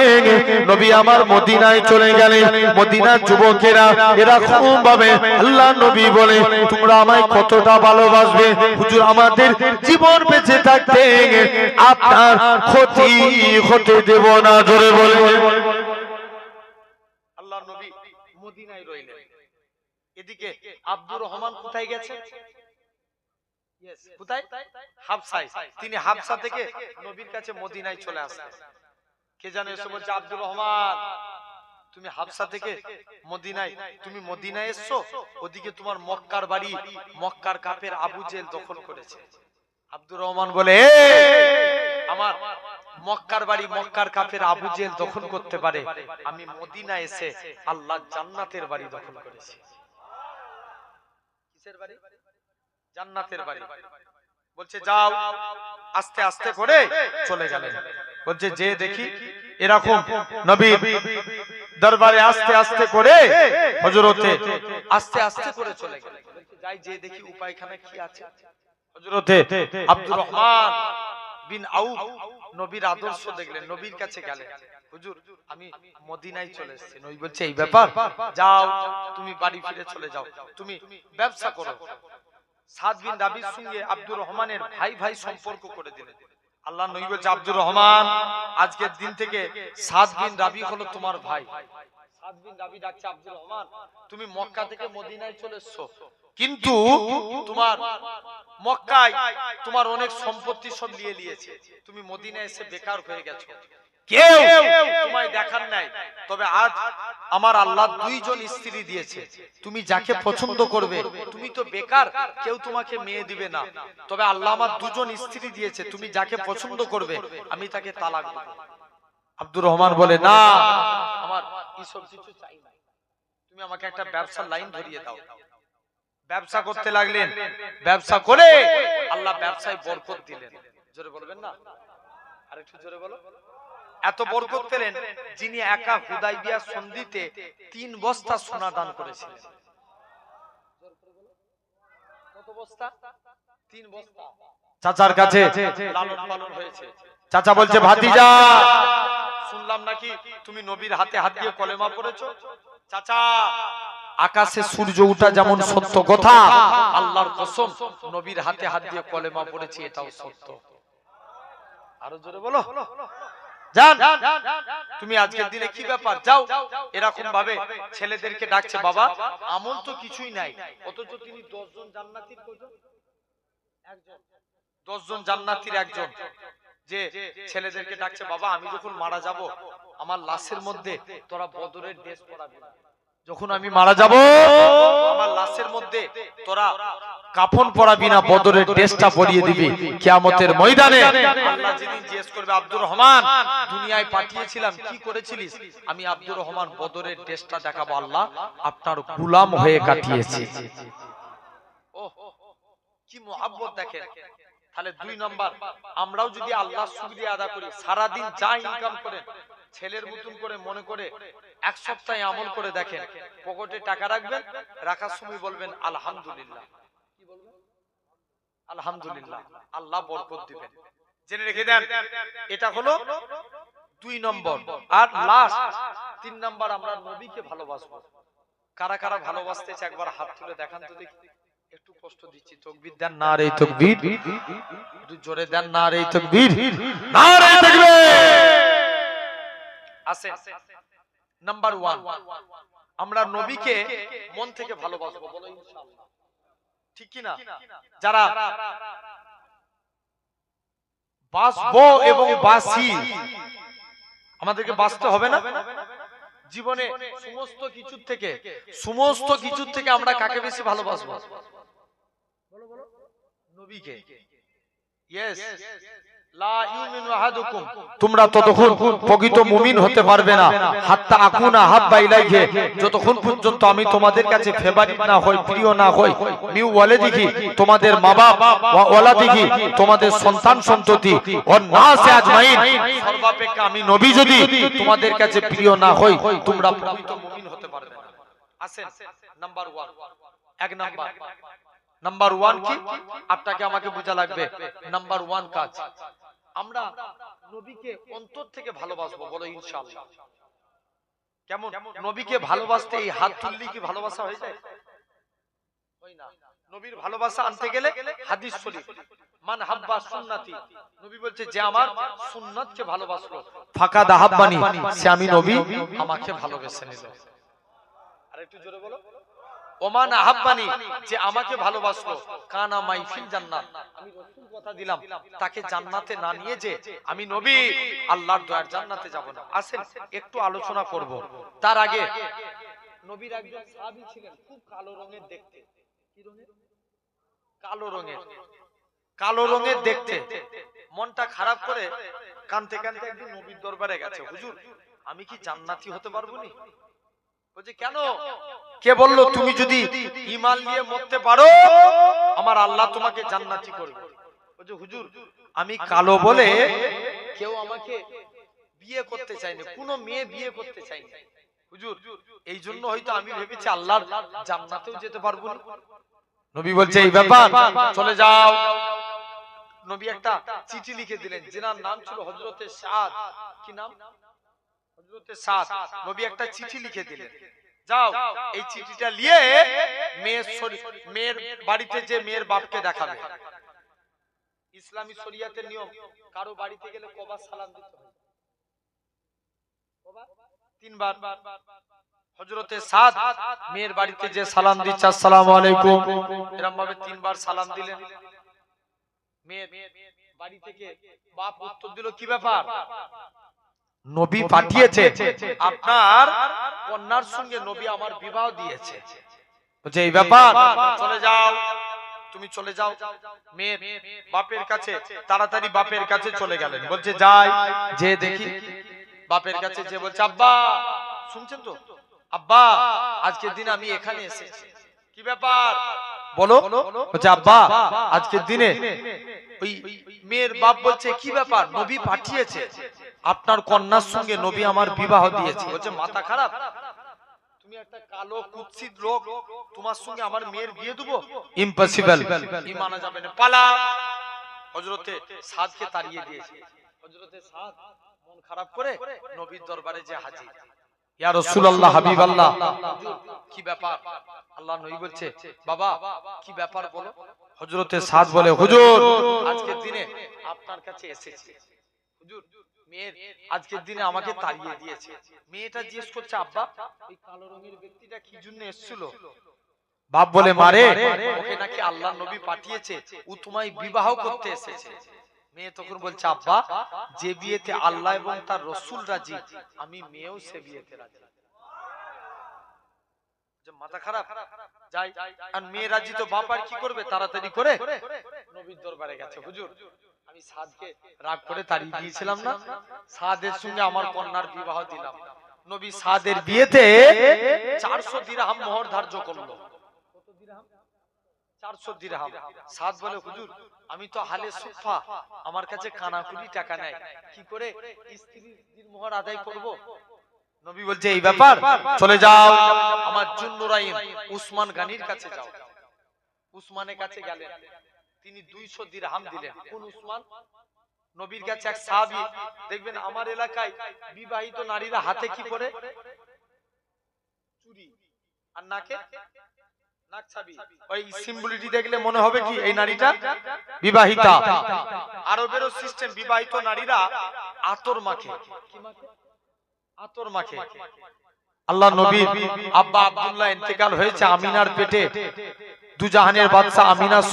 নবী আমার মদিনায় চলে গেলেন। মদিনার যুবকেরা এরকম ভাবে আল্লাহ নবী বলে, তোমরা আমায় কতটা কতটা ভালোবাসবে হুজুর আমাদের জীবন বেঁচে থাকতে আপনার ক্ষতি হতে দেব না জোরে বলে আল্লাহর নবী মদিনায় রইলেন এদিকে আব্দুর রহমান কোথায় গেছে কোথায় হাবশায় তিনি হাবশা থেকে নবীর কাছে মদিনায় চলে আসলেন কে জানে এসে বলছে আব্দুর রহমান তুমি হাবশা থেকে মদিনায় তুমি মদিনায় এসছো ওদিকে তোমার মক্কার বাড়ি মক্কার কাফের আবু জেল দখল করেছে আব্দুর রহমান বলে আমার মক্কার বাড়ি মক্কার কাফের আবু জেল দখল করতে পারে আমি মদিনায় এসে আল্লাহ জান্নাতের বাড়ি দখল করেছি কিসের বাড়ি জান্নাতের বাড়ি বলছে যাও আস্তে আস্তে করে চলে গেলেন বলছে যে দেখি এরকম নবী দরবারে আস্তে আস্তে করে হযরতে আস্তে আস্তে করে চলে গেলেন যাই যে দেখি উপায়খানা কি আছে হযরতে আব্দুর রহমান বিন আউফ নবীর আদর্শ দেখলেন নবীর কাছে গেলেন হুজুর আমি মদিনায় চলে এসেছি নবী বলছে এই ব্যাপার যাও তুমি বাড়ি ফিরে চলে যাও তুমি ব্যবসা করো সাদ বিন রাবির সঙ্গে আব্দুর রহমানের ভাই ভাই সম্পর্ক করে দিলেন আল্লাহ নবী বলছে আব্দুর রহমান আজকের দিন থেকে সাদ বিন রাবি হলো তোমার ভাই সাদ বিন রাবি ডাকছে আব্দুর রহমান তুমি মক্কা থেকে মদিনায় চলে এসেছো কিন্তু তোমার মক্কায় তোমার অনেক সম্পত্তি সব নিয়ে নিয়েছে তুমি মদিনায় এসে বেকার হয়ে গেছো কেউ তোমায় দেখার নাই তবে আজ আমার আল্লাহ দুইজন স্ত্রী দিয়েছে তুমি যাকে পছন্দ করবে তুমি তো বেকার কেউ তোমাকে মেয়ে দিবে না তবে আল্লাহ আমার দুজন স্ত্রী দিয়েছে তুমি যাকে পছন্দ করবে আমি তাকে তালাক দেব আব্দুর রহমান বলে না আমার এসব কিছু চাই না তুমি আমাকে একটা ব্যবসার লাইন ধরিয়ে দাও ব্যবসা করতে লাগলেন ব্যবসা করে আল্লাহ ব্যবসায় বরকত দিলেন জোরে বলবেন না আরেকটু জোরে বলো এত বরকত পেলেন যিনি একা হুদাইবিয়া সন্ধিতে 3 বস্তা সোনা দান করেছিলেন কত বস্তা 3 বস্তা চাচার কাছে লালন পালন হয়েছে চাচা বলছে ভাতিজা শুনলাম নাকি তুমি নবীর হাতে হাত দিয়ে কলেমা পড়েছো চাচা আকাশে সূর্য ওঠা যেমন সত্য কথা আল্লাহর কসম নবীর হাতে হাত দিয়ে কলেমা পড়েছি এটাও সত্য আরো জোরে বলো জান তুমি আজকের দিনে কি ব্যাপার যাও এরকম ভাবে ছেলেদেরকে ডাকছে বাবা আমল তো কিছুই নাই অথচ তিনি 10 জন জান্নাতীর কয়জন একজন 10 জন জান্নাতীর একজন যে ছেলেদেরকে ডাকছে বাবা আমি যখন মারা যাব আমার লাশের মধ্যে তোরা বদরের ড্রেস পরাবি যখন আমি মারা যাব আমার লাশের মধ্যে তোরা কাফন পরাবি না বদরের ড্রেসটা পরিয়ে দিবি কিয়ামতের ময়দানে আল্লাহ যেদিন জিজ্ঞেস করবে আব্দুর রহমান দুনিয়ায় পাঠিয়েছিলাম কি করেছিলিস আমি আব্দুর রহমান বদরের ড্রেসটা দেখাবো আল্লাহ আপনার গোলাম হয়ে কাটিয়েছি ওহ কি মুহাব্বত দেখেন তাহলে 2 নাম্বার আমরাও যদি আল্লাহর শুকরিয়া আদা করি সারা দিন যা ইনকাম করেন ছেলের মতন করে মনে করে এক সপ্তাহ আমল করে দেখেন পকেটে টাকা রাখবেন রাখার সময় বলবেন আলহামদুলিল্লাহ কি বলবেন আলহামদুলিল্লাহ আল্লাহ বরকত দিবেন জেনে রেখে দেন এটা হলো 2 নম্বর আর লাস্ট 3 নাম্বার আমরা নবীকে ভালোবাসবো কারা কারা ভালোবাসতে চায় একবার হাত তুলে দেখান তো দেখি একটু কষ্ট দিচ্ছি তাকবীর দেন নারে তাকবীর একটু জোরে দেন নারে তাকবীর নারে তাকবীর আসেন নাম্বার 1 আমরা নবীকে মন থেকে ভালোবাসবো বলো ইনশাআল্লাহ ঠিক কি না যারা বাসবো এবং বাসি আমাদেরকে বাঁচতে হবে না জীবনে সমস্ত কিছু থেকে আমরা কাকে বেশি ভালোবাসবো বলো বলো নবীকে ইয়েস লা ইউমিনু আহাদুকুম তোমরা ততক্ষণ প্রকৃত মুমিন হতে পারবে না হাত্তা আকুনা হাব্বা ইলাইহি যতক্ষণ পর্যন্ত আমি তোমাদের কাছে ফেভারিট না হই প্রিয় না হই মিউ ওয়ালিদিহি তোমাদের মা-বাপ ওয়া ওয়ালাদিহি তোমাদের সন্তান সন্ততি ও নাসে আজমাইন সর্বাপেক্ষা আমি নবী যদি তোমাদের কাছে প্রিয় না হই তোমরা প্রকৃত মুমিন হতে পারবে না আসেন নাম্বার 1 এক নাম্বার 1 কি আপনাকে আমাকে বোঝা লাগবে নাম্বার 1 কাজ আমরা নবীকে অন্তর থেকে ভালোবাসবো বলো ইনশাআল্লাহ কেমন নবীকে ভালোবাসতে এই হাত তুললে কি ভালোবাসা হয়ে যায় হয় না। নবীর ভালোবাসা আনতে গেলে হাদিস শরীফ, মান হাব্বা সুন্নতি, নবী বলছে যে আমার সুন্নাতকে ভালোবাসলো ফাকাদ আহাব্বানি, সে আমি নবী আমাকে ভালোবেসে নিল। আর একটু জোরে বলো, ওমান আহাব্বানি, যে আমাকে ভালোবাসলো কানা মাই ফিল জান্নাত, আমি রাসূল কথা দিলাম তাকে জান্নাতে না নিয়ে যে আমি নবী আল্লাহর দয়ার জান্নাতে যাব না। আসেন একটু আলোচনা করব। তার আগে নবীর একজন সাহাবী ছিলেন খুব কালো রঙের দেখতে। কি রঙের? কালো রঙের। কালো রঙের দেখতে। মনটা খারাপ করে কাঁদতে কাঁদতে একদিন নবীর দরবারে গেছে, হুজুর আমি কি জান্নাতি হতে পারবো নি? বলছে কেন? কে বললো তুমি যদি ঈমান নিয়ে মরতে পারো আমার আল্লাহ তোমাকে জান্নাতি করবে? বলছে হুজুর আমি কালো বলে কেউ আমাকে বিয়ে করতে চায়নি, কোনো মেয়ে বিয়ে করতে চায়নি হুজুর, এই জন্য হয়তো আমি ভেবেছি আল্লাহর জান্নাতেও যেতে পারবো না। নবী বলছে এই ব্যাপার, চলে যাও। নবী একটা চিঠি লিখে দিলেন, যেনার নাম ছিল হযরতে সাদ। কি নাম? হযরতে সাদ। নবী একটা চিঠি লিখে দিলেন, যাও এই চিঠিটা নিয়ে মেয়ের বাড়িতে যে মেয়ের বাপকে দেখাবে। ইসলামী শরিয়াতের নিয়ম, কারো বাড়িতে গেলে কবার সালাম দিতে হয়? কবার? 3 বার। হযরতে সাদ মেয়ের বাড়িতে যে সালাম দিচ্ছে আসসালামু আলাইকুম, এরকম ভাবে 3 বার সালাম দিলেন। মেয়ের বাড়ি থেকে বাপ উত্তর দিল কি ব্যাপার? নবী পাঠিয়েছে আপনার কন্যার সঙ্গে নবী আমার বিবাহ দিয়েছে। বলছে এই ব্যাপার, চলে যাও, তুমি চলে যাও। মেয়ের বাপের কাছে তাড়াতাড়ি বাপের কাছে চলে গেলেন। বলছে যাই, যে দেখি বাপের কাছে যে বলছে আব্বা, শুনছেন তো? আব্বা আজকের দিন আমি এখানে এসেছি, কি ব্যাপার বলো? বলছে আব্বা আজকের দিনে ওই মেয়ের বাপ বলছে কি ব্যাপার? নবী পাঠিয়েছে আপনার কন্যার সঙ্গে নবী আমার বিবাহ দিয়েছে। বলছে মাথা খারাপ, তুমি একটা কালো কুৎসিত লোক, তোমার সঙ্গে আমার মেয়ের বিয়ে দেব? ইম্পসিবল, মানা যাবে না, পালা। হযরতে সাদকে তাড়িয়ে দিয়েছে। হযরতে সাদ মন খারাপ করে নবীর দরবারে যে হাজির, ইয়া রাসূলুল্লাহ হাবিবাল্লাহ, কি ব্যাপার? আল্লাহ নবী বলছে বাবা কি ব্যাপার বলো। হযরতে সাদ বলে হুজুর আজকের দিনে আপনার কাছে এসেছি, হুজুর মেয়ের আজকের দিনে আমাকে তাড়িয়ে দিয়েছে। মেয়েটা জিজ্ঞেস করছে আব্বা ওই কালো রঙের ব্যক্তিটা কি জন্য এসেছিল? বাপ বলে মারে ওকে নাকি আল্লাহর নবী পাঠিয়েছে, ও তোমায় বিবাহ করতে এসেছে। মেয়ে তখন বলছে আব্বা যে বিয়েতে আল্লাহ এবং তার রাসূল রাজি, আমি মেয়েও সে বিয়েতে রাজি। যে মাথা খারাপ, যাই। আর মেয়ে রাজি তো বাপ আর কি করবে, তাড়াতাড়ি করে নবীর দরবারে গেছে। হুজুর আমি সাদকে রাগ করে তাড়িয়ে দিয়েছিলাম না, সাদের সঙ্গে আমার কন্যার বিবাহ দিলাম। নবী সাদের বিয়েতে 400 দিরহাম মোহর ধার্য করলো। কত দিরহাম? 400 দিরহাম। সাদ বলে হুজুর আমি তো হালে সুফা, আমার কাছে কানাকুড়ি টাকা নাই, কি করে স্ত্রীর দিরমোহর আদায় করব? নবী বলছে এই ব্যাপার, চলে যাও আমার জুন্নুরাইন উসমান গানির কাছে যাও। উসমানের কাছে গেলেন, তিনি 200 দিরহাম দিলেন। কোন উসমান? নবীর কাছে এক সাহাবী। দেখবেন আমার এলাকায় বিবাহিত নারীরা হাতে কি করে? চুড়ি, আর নাকে নাকছাবি। ওই সিম্বলিটি দেখলে মনে হবে কি এই নারীটা বিবাহিতা। আরবেরও সিস্টেম, বিবাহিত নারীরা আতর মাখে। কি মাখে? আতর মাখে। আল্লাহ নবী আব্বা আব্দুল্লাহ ইন্তেকাল হয়েছে আমিনার পেটে, দুজাহানের বাদশা আমিনার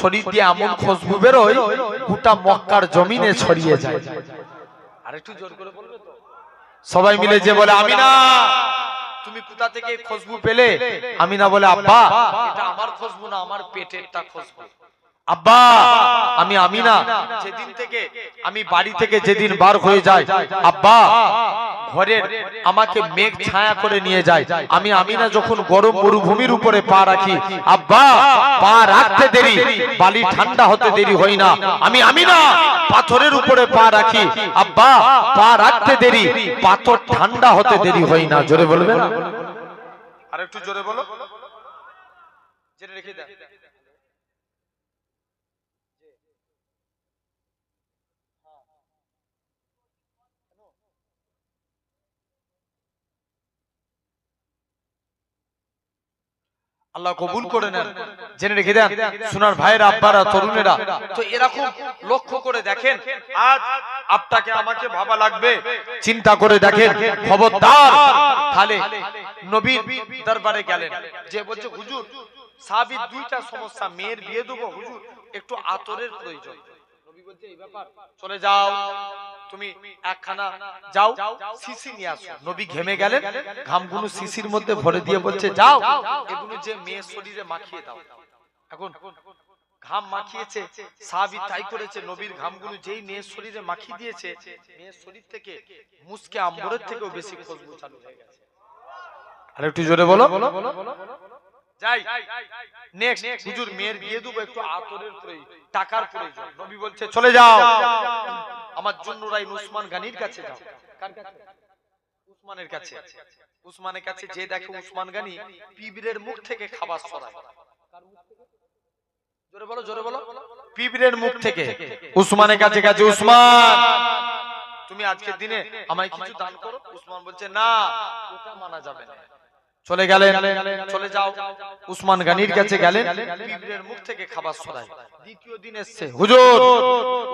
শরীর দিয়ে এমন খুশবু বেরোয় গোটা মক্কার জমিনে ছড়িয়ে যায়। আর একটু জোর করে বলবে তো? সবাই মিলে যে বলে আমিনা তুমি কোথা থেকে খুশবু পেলে? আমিনা বলে আব্বা এটা আমার খুশবু না, আমার পেটেরটা খুশবু। আব্বা আমি আমিনা যেদিন থেকে আমি বাড়ি থেকে যেদিন বার হয়ে যায়, আব্বা ঘরের আমাকে মেঘ ছায়া করে নিয়ে যায়। আমি আমিনা যখন গরম মরুভূমির উপরে পা রাখি, আব্বা পা রাখতে দেরি, বালি ঠান্ডা হতে দেরি হয় না। আমি আমিনা পাথরের উপরে পা রাখি, আব্বা পা রাখতে দেরি, পাথর ঠান্ডা হতে দেরি হয় না। জোরে বলবে না? আর একটু জোরে বলো, জেনে রেখে দাও। আল্লাহ কবুল করে নেন। জেনে রেখে দেন সোনার ভাইয়েরা, আব্বারা, তরুণেরা, তো এরকম লক্ষ্য করে দেখেন, আজ আপনাকে আমাকে ভাবা লাগবে, চিন্তা করে দেখেন, খবরদার। তাহলে নবীর দরবারে গেলেন, যে বলছে হুজুর সাহাবীর দুইটা সমস্যা, মেয়ের বিয়ে দেবো হুজুর, একটু আতরের প্রয়োজন। নবী বলছে এই ব্যাপার, চলে যাও তুমি একখানা যাও শিশি নিয়ে আসো। নবী ঘেমে গেলেন, ঘামগুলো শিশির মধ্যে ভরে দিয়ে বলছে যাও এগুলো যে মেয়ের শরীরে মাখিয়ে দাও। এখন ঘাম মাখিয়েছে, সাহাবী তাই করেছে। নবীর ঘামগুলো যেই মেয়ের শরীরে মাখিয়ে দিয়েছে, মেয়ের শরীর থেকে মুসকে আম্বরের থেকেও বেশি খুশবু চালু হয়ে গেছে। আর একটু জোরে বলো। যাই নেক্সট, হুজুর মেয়ের বিয়ে দেবো, একটু আতরের প্রয়োজন, টাকার প্রয়োজন। নবী বলছে চলে যাও আমার জুন্নুরাইন উসমান গানির কাছে যাও। কার কাছে? উসমানের কাছে। উসমানের কাছে যে দেখে উসমান গানি পিঁপড়ের মুখ থেকে খাবার সরায়। কার মুখ থেকে? জোরে বলো, জোরে বলো। পিঁপড়ের মুখ থেকে উসমানের কাছে গেছে, উসমান তুমি আজকের দিনে আমায় কিছু দান করো। উসমান বলছে না, ওটা মানা যাবে না। চলে গেলেন, চলে যাও উসমান গানির কাছে গেলেন, পিঁপড়ের মুখ থেকে খাবার সরায়। দ্বিতীয় দিন এসেছে, হুজুর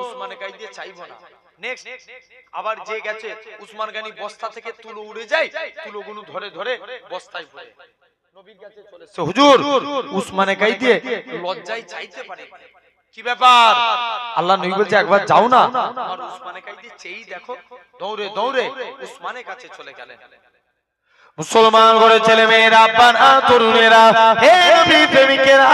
উসমানের কাছে দিয়ে চাইবো না। নেক্সট আবার যে গেছে, উসমান গানি বস্তা থেকে তুলো উড়ে যায়, তুলোগুলো ধরে ধরে বস্তায় ভরে নবীর কাছে চলেছে, হুজুর উসমানের কাছে দিয়ে লজ্জায় চাইতে পারে। কি ব্যাপার? আল্লাহ নবী বলছে একবার যাও না, আর উসমানের কাছে দিয়ে চেয়ে দেখো। দৌড়ে দৌড়ে উসমানের কাছে চলে গেলেন। মুসলমান করে ছেলে মেয়েরা, আব্বারা, তরুণেরা, হে নবী প্রেমিকেরা,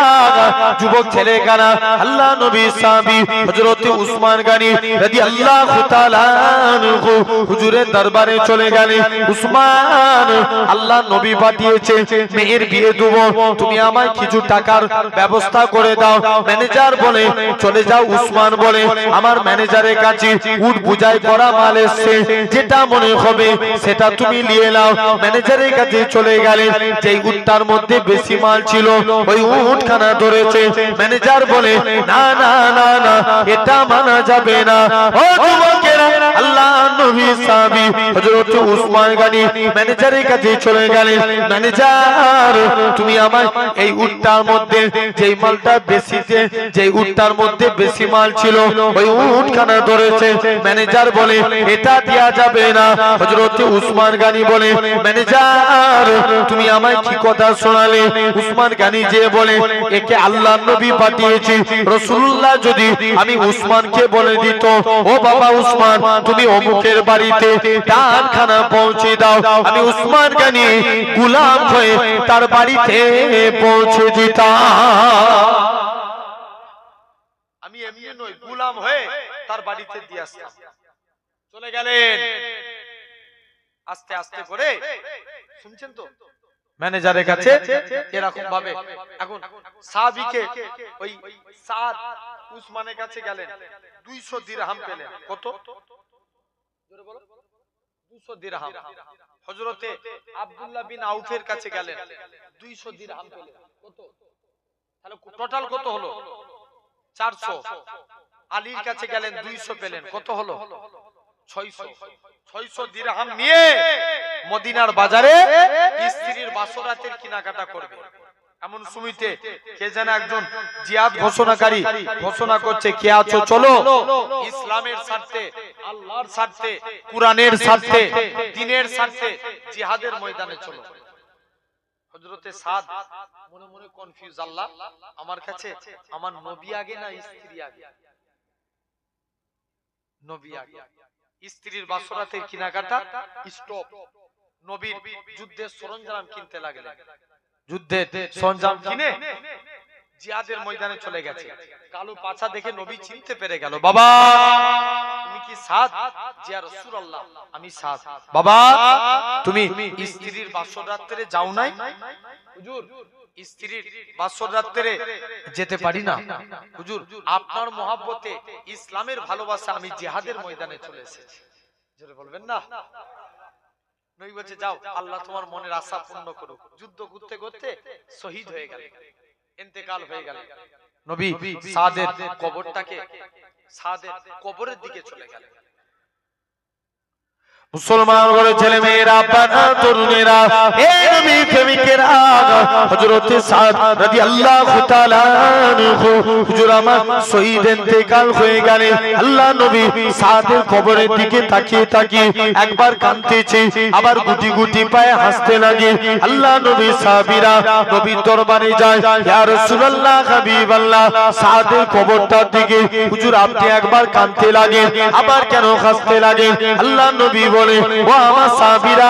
যুবক ছেলে কানা, আল্লাহ নবী সাহাবী হযরত উসমান গনি রাদিয়াল্লাহু তাআলা আনহু হুজুরের দরবারে চলে গেলেন। উসমান, আল্লাহ নবী পাঠিয়েছে মেয়ের বিয়ে দেব, তুমি আমায় কিছু টাকার ব্যবস্থা করে দাও। ম্যানেজার বলে চলে যাও। উসমান বলে আমার ম্যানেজারের কাছে উট বুঝাই করা মাল এসেছে, যেটা মনে হবে সেটা তুমি নিয়ে নাও। ম্যানেজার কাছে চলে গেলেন, যেই উটটার মধ্যে বেশি মাল ছিল ওই উটখানা ধরেছে। ম্যানেজার বলে না না না না, এটা মানা যাবে না। ও যুবকেরা, আল্লাহ নবী সাহাবী হযরত উসমান গনি ম্যানেজারের কাছে চলে গেলেন। ম্যানেজার, তুমি আমার এই উটটার মধ্যে যেই মালটা বেশিতে, যেই উটটার মধ্যে বেশি মাল ছিল ওই উটখানা ধরেছে। ম্যানেজার বলে এটা দেয়া যাবে না। হযরত উসমান গনি বলে ম্যানেজার, তুমি আমায় কি কথা শোনালে? উসমান গনি যে বলে একে আল্লাহ নবী পাঠিয়েছে। রাসূলুল্লাহ যদি আমি উসমানকে বলে দিত, ও বাবা উসমান তুমি অমুকের বাড়িতে ডানখানা পৌঁছে দাও, আমি উসমান গনি গোলাম হয়ে তার বাড়িতে পৌঁছে দিতাম। আমি এমনি নই, গোলাম হয়ে তার বাড়িতে দিয়ে আসতাম। চলে গেলেন আস্তে আস্তে করে, শুনছেন তো, ম্যানেজারের কাছে এরকম ভাবে। এখন সাহাবীকে ওই সাদ উসমানের কাছে গেলেন, 200 দিরহাম পেলেন। কত? জোরে বলো। 200 দিরহাম। হযরতে আব্দুল্লাহ বিন আউফের কাছে গেলেন, 200 দিরহাম পেলেন। কত? তাহলে টোটাল কত হলো? 400। আলীর কাছে গেলেন, 200 পেলেন। কত হলো? 600। 600 দিরহাম নিয়ে মদিনার বাজারে স্ত্রীর বাসরাতের কেনাকাটা করবে। এমন সময়তে কে যেন একজন জিহাদ ঘোষণাকারী ঘোষণা করছে, কে আছো চলো ইসলামের স্বার্থে, আল্লাহর স্বার্থে, কুরআনের স্বার্থে, দ্বীনের স্বার্থে জিহাদের ময়দানে চলো। হযরতে সাদ মনে মনে কনফিউজ, আল্লাহ আমার কাছে আমার নবী আগে না স্ত্রী আগে? নবী আগে। স্ত্রীর বাসরাতের কেনাকাটা স্টপ। নবীর যুদ্ধের সরঞ্জাম কিনতে লাগলেন। যুদ্ধের সরঞ্জাম কিনে জিহাদের ময়দানে চলে গেছে। কালো পাছা দেখে নবী চিনতে পেরে গেল, বাবা তুমি কি সাদ? জিয়া রাসূলুল্লাহ আমি সাদ। বাবা তুমি স্ত্রীর বাসরাতে যাও নাই? হুজুর স্ত্রীর বাসরাতে যেতে পারি না হুজুর, আপনার মহব্বতে ইসলামের ভালোবাসা আমি জিহাদের ময়দানে চলে এসেছি। জোরে বলবেন না? নবী বলছে যাও, আল্লাহ তোমার মনের আশা পূর্ণ করুক। যুদ্ধ করতে করতে শহীদ হয়ে গেল, ইন্তেকাল হয়ে গেল। নবী সাদের কবরটাকে, সাদের কবরের দিকে চলে গেলেন। মুসলমান ঘরে ছেলে মেয়েরা বানা তরুণেরা হে নবী প্রেমিকেরা হযরত সাদ রাদিয়াল্লাহু তাআলা আনহু হুজুর আমার শহীদ ইন্তেকাল হয়ে গেলে আল্লাহ নবী সাদের কবরের দিকে তাকিয়ে তাকিয়ে একবার কাঁদতেছে আবার গুটি গুটি পায়ে হাসতে লাগে আল্লাহ নবী সাহাবীরা নবীর দরবারে যায় ইয়া রাসূলুল্লাহ হাবিবাল্লাহ সাদের কবরটার দিকে হুজুর আপনি একবার কাঁদতে লাগে আবার কেন হাসতে লাগে আল্লাহ নবী বলে ও আমার সাহাবীরা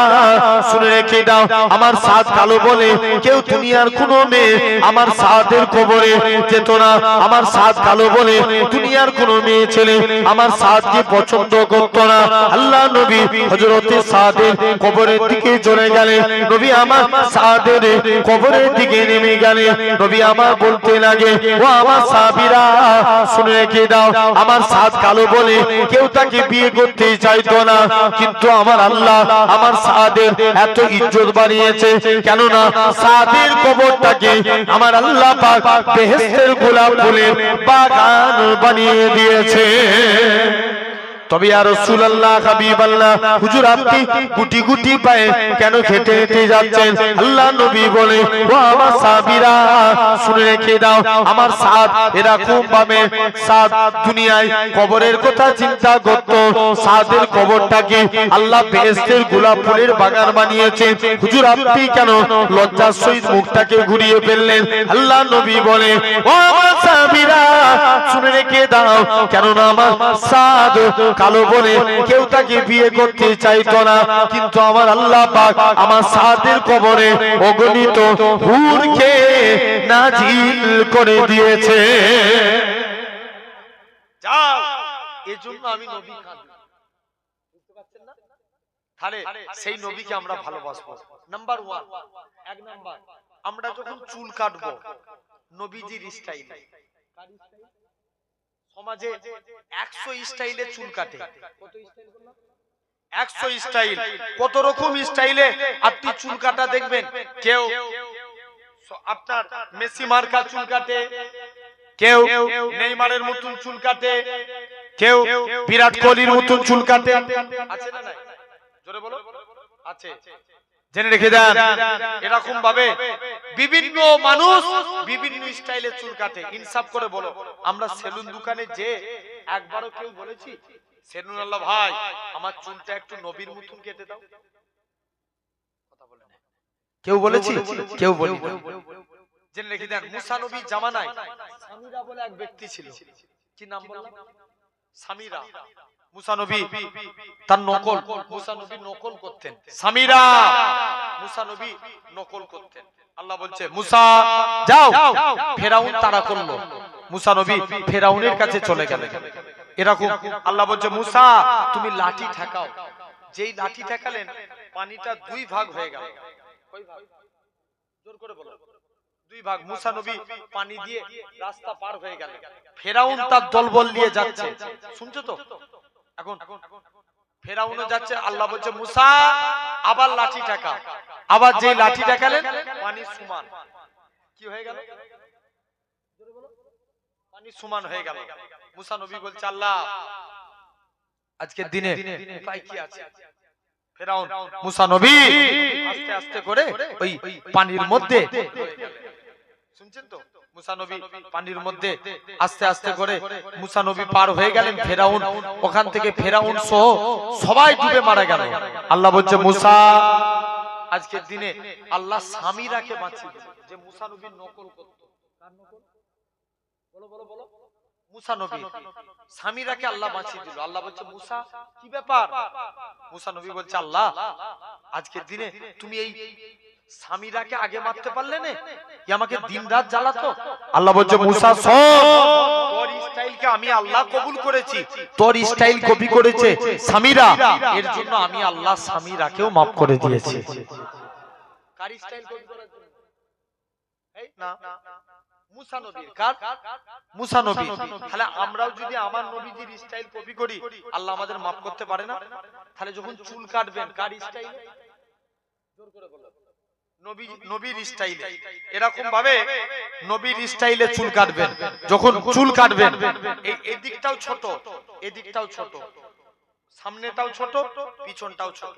শুনে রেখে দাও আমার সাদ কালো বলে কেউ দুনিয়ার কোনো মেয়ে আমার সাদের কবরে যেত না আমার সাদ কালো বলে দুনিয়ার কোনো মেয়ে ছেলে আমার সাদকে পছন্দ করত না আল্লাহ নবী হযরত সাদের কবরের দিকে চলে গেলেন নবী আমার সাদের কবরের দিকে নেমে গেলেন নবী আমার বলতে লাগে ও আমার সাহাবীরা শুনে রেখে দাও আমার সাদ কালো বলে কেউ তাকে বিয়ে করতে চাইতো না কিন্তু আমার আল্লাহ আমার সাদের এত ইজ্জত বানিয়েছে কেননা সাদের কবরটাকে আমার আল্লাহ পাক বেহেশতের গোলাপ ফুলের বাগান বানিয়ে দিয়েছে তবে ইয়া রাসূলুল্লাহ হাবিবাল্লাহ হুজুর আপনি গুটি গুটি পায়ে কেন হেঁটে হেঁটে যাচ্ছেন আল্লাহ নবী বলে ও আমার সাহাবীরা শুনে রেখে দাও আমার সাদ এরকম ভাবে সাদ দুনিয়ায় কবরের কথা চিন্তা করত সাদের কবরটাকে আল্লাহ বেহেশতের গোলাপ ফুলের বাগান বানিয়েছে হুজুর আপনি কেন লজ্জার সহিত মুখটাকে ঘুরিয়ে ফেললেন আল্লাহ নবী বলে ও আমার সাহাবীরা শুনে রেখে দাও কেননা আমার সাদ কালো বলে কেউ তাকে বিয়ে করতে চাইতো না কিন্তু আমার আল্লাহ পাক আমার সাদের কবরে অগণিত হুরকে নাজিল করে দিয়েছে যাও এজন্য আমি নবী কাঁদি বুঝতে পারছেন না তাহলে সেই নবীকে আমরা ভালোবাসবো নাম্বার 1 এক নাম্বার আমরা যখন চুল কাটবো নবীজির স্টাইল সমাজে 100 স্টাইলে চুল কাটে কত স্টাইল বললাম 100 স্টাইল কত রকম স্টাইলে আপনি চুল কাটা দেখবেন কেউ আপনার মেসি মার্কা চুল কাটে কেউ নেইমারের মতন চুল কাটে কেউ বিরাট কোহলির মতন চুল কাটে আছে না নাই জোরে বলো আছে জেনে রেখে দেন এরকম ভাবে বিভিন্ন মানুষ বিভিন্ন স্টাইলে চুল কাটে ইনসাফ করে বলো আমরা সেলুন দোকানে যে একবারও কেউ বলেছি সেলুন আল্লাহ ভাই আমার চুলটা একটু নবীর মতন কেটে দাও কথা বলেন কেউ বলেছি কেউ বলি জেনে রেখে দেন মুসা নবীর জামানায় সামিরা বলে এক ব্যক্তি ছিল কি নাম বললাম সামিরা মুসা নবী তার নকল মুসা নবী নকল করতেন সামিরা মুসা নবী নকল করতেন আল্লাহ বলছে মুসা যাও ফেরাউন তাড়া করলো মুসা নবী ফেরাউনের কাছে চলে গেলেন এরকম আল্লাহ বলছে মুসা তুমি লাঠি ঠেকাও যেই লাঠি ঠেকালেন পানিটা দুই ভাগ হয়ে গেল কয় ভাগ জোর করে বলো দুই ভাগ মুসা নবী পানি দিয়ে রাস্তা পার হয়ে গেলেন ফেরাউন তার দলবল নিয়ে যাচ্ছে শুনছো তো এখন ফেরাউনও যাচ্ছে আল্লাহ বলছে মুসা আবার লাঠি ঠেকা আবার যে লাঠি ঠেকালেন পানি সমান কি হয়ে গেল পানি সমান হয়ে গেল মুসা নবী বলছে আল্লাহ আজকের দিনে উপায় কি আছে ফেরাউন মুসা নবী আস্তে আস্তে করে ওই পানির মধ্যে শুনছেন তো মুসা নবী পানির মধ্যে আস্তে আস্তে করে মুসা নবী পার হয়ে গেলেন ফেরাউন ওখান থেকে ফেরাউন সহ সবাই ডুবে মারা গেল আল্লাহ বলছে মুসা আজকের দিনে আল্লাহ সামিরাকে বাঁচিয়ে দিল যে মুসা নবীর নকল করত কার নকল বলো বলো বলো মুসা নবী সামিরাকে আল্লাহ বাঁচিয়ে দিল আল্লাহ বলছে মুসা কি ব্যাপার মুসা নবী বলছে আল্লাহ আজকের দিনে তুমি এই সামিরাকে আগে মারতে পারলে না আমাকে দিন রাত জ্বালাতো আল্লাহ বলছে মুসা তোর স্টাইলকে আমি আল্লাহ কবুল করেছি তোর স্টাইল কপি করেছে সামিরা এর জন্য আমি আল্লাহ সামিরাকেও maaf করে দিয়েছি কার স্টাইল কপি করার জন্য এই না মুসা নবীর কার মুসা নবী তাহলে আমরাও যদি আমার নবীজির স্টাইল কপি করি আল্লাহ আমাদের maaf করতে পারে না তাহলে যখন চুল কাটবেন কার স্টাইলে জোর করে বলো নবীর স্টাইলে এরকম ভাবে নবীর স্টাইলে চুল কাটবেন যখন চুল কাটবেন এই দিকটাও ছোট এই দিকটাও ছোট সামনেটাও ছোট পিছনটাও ছোট,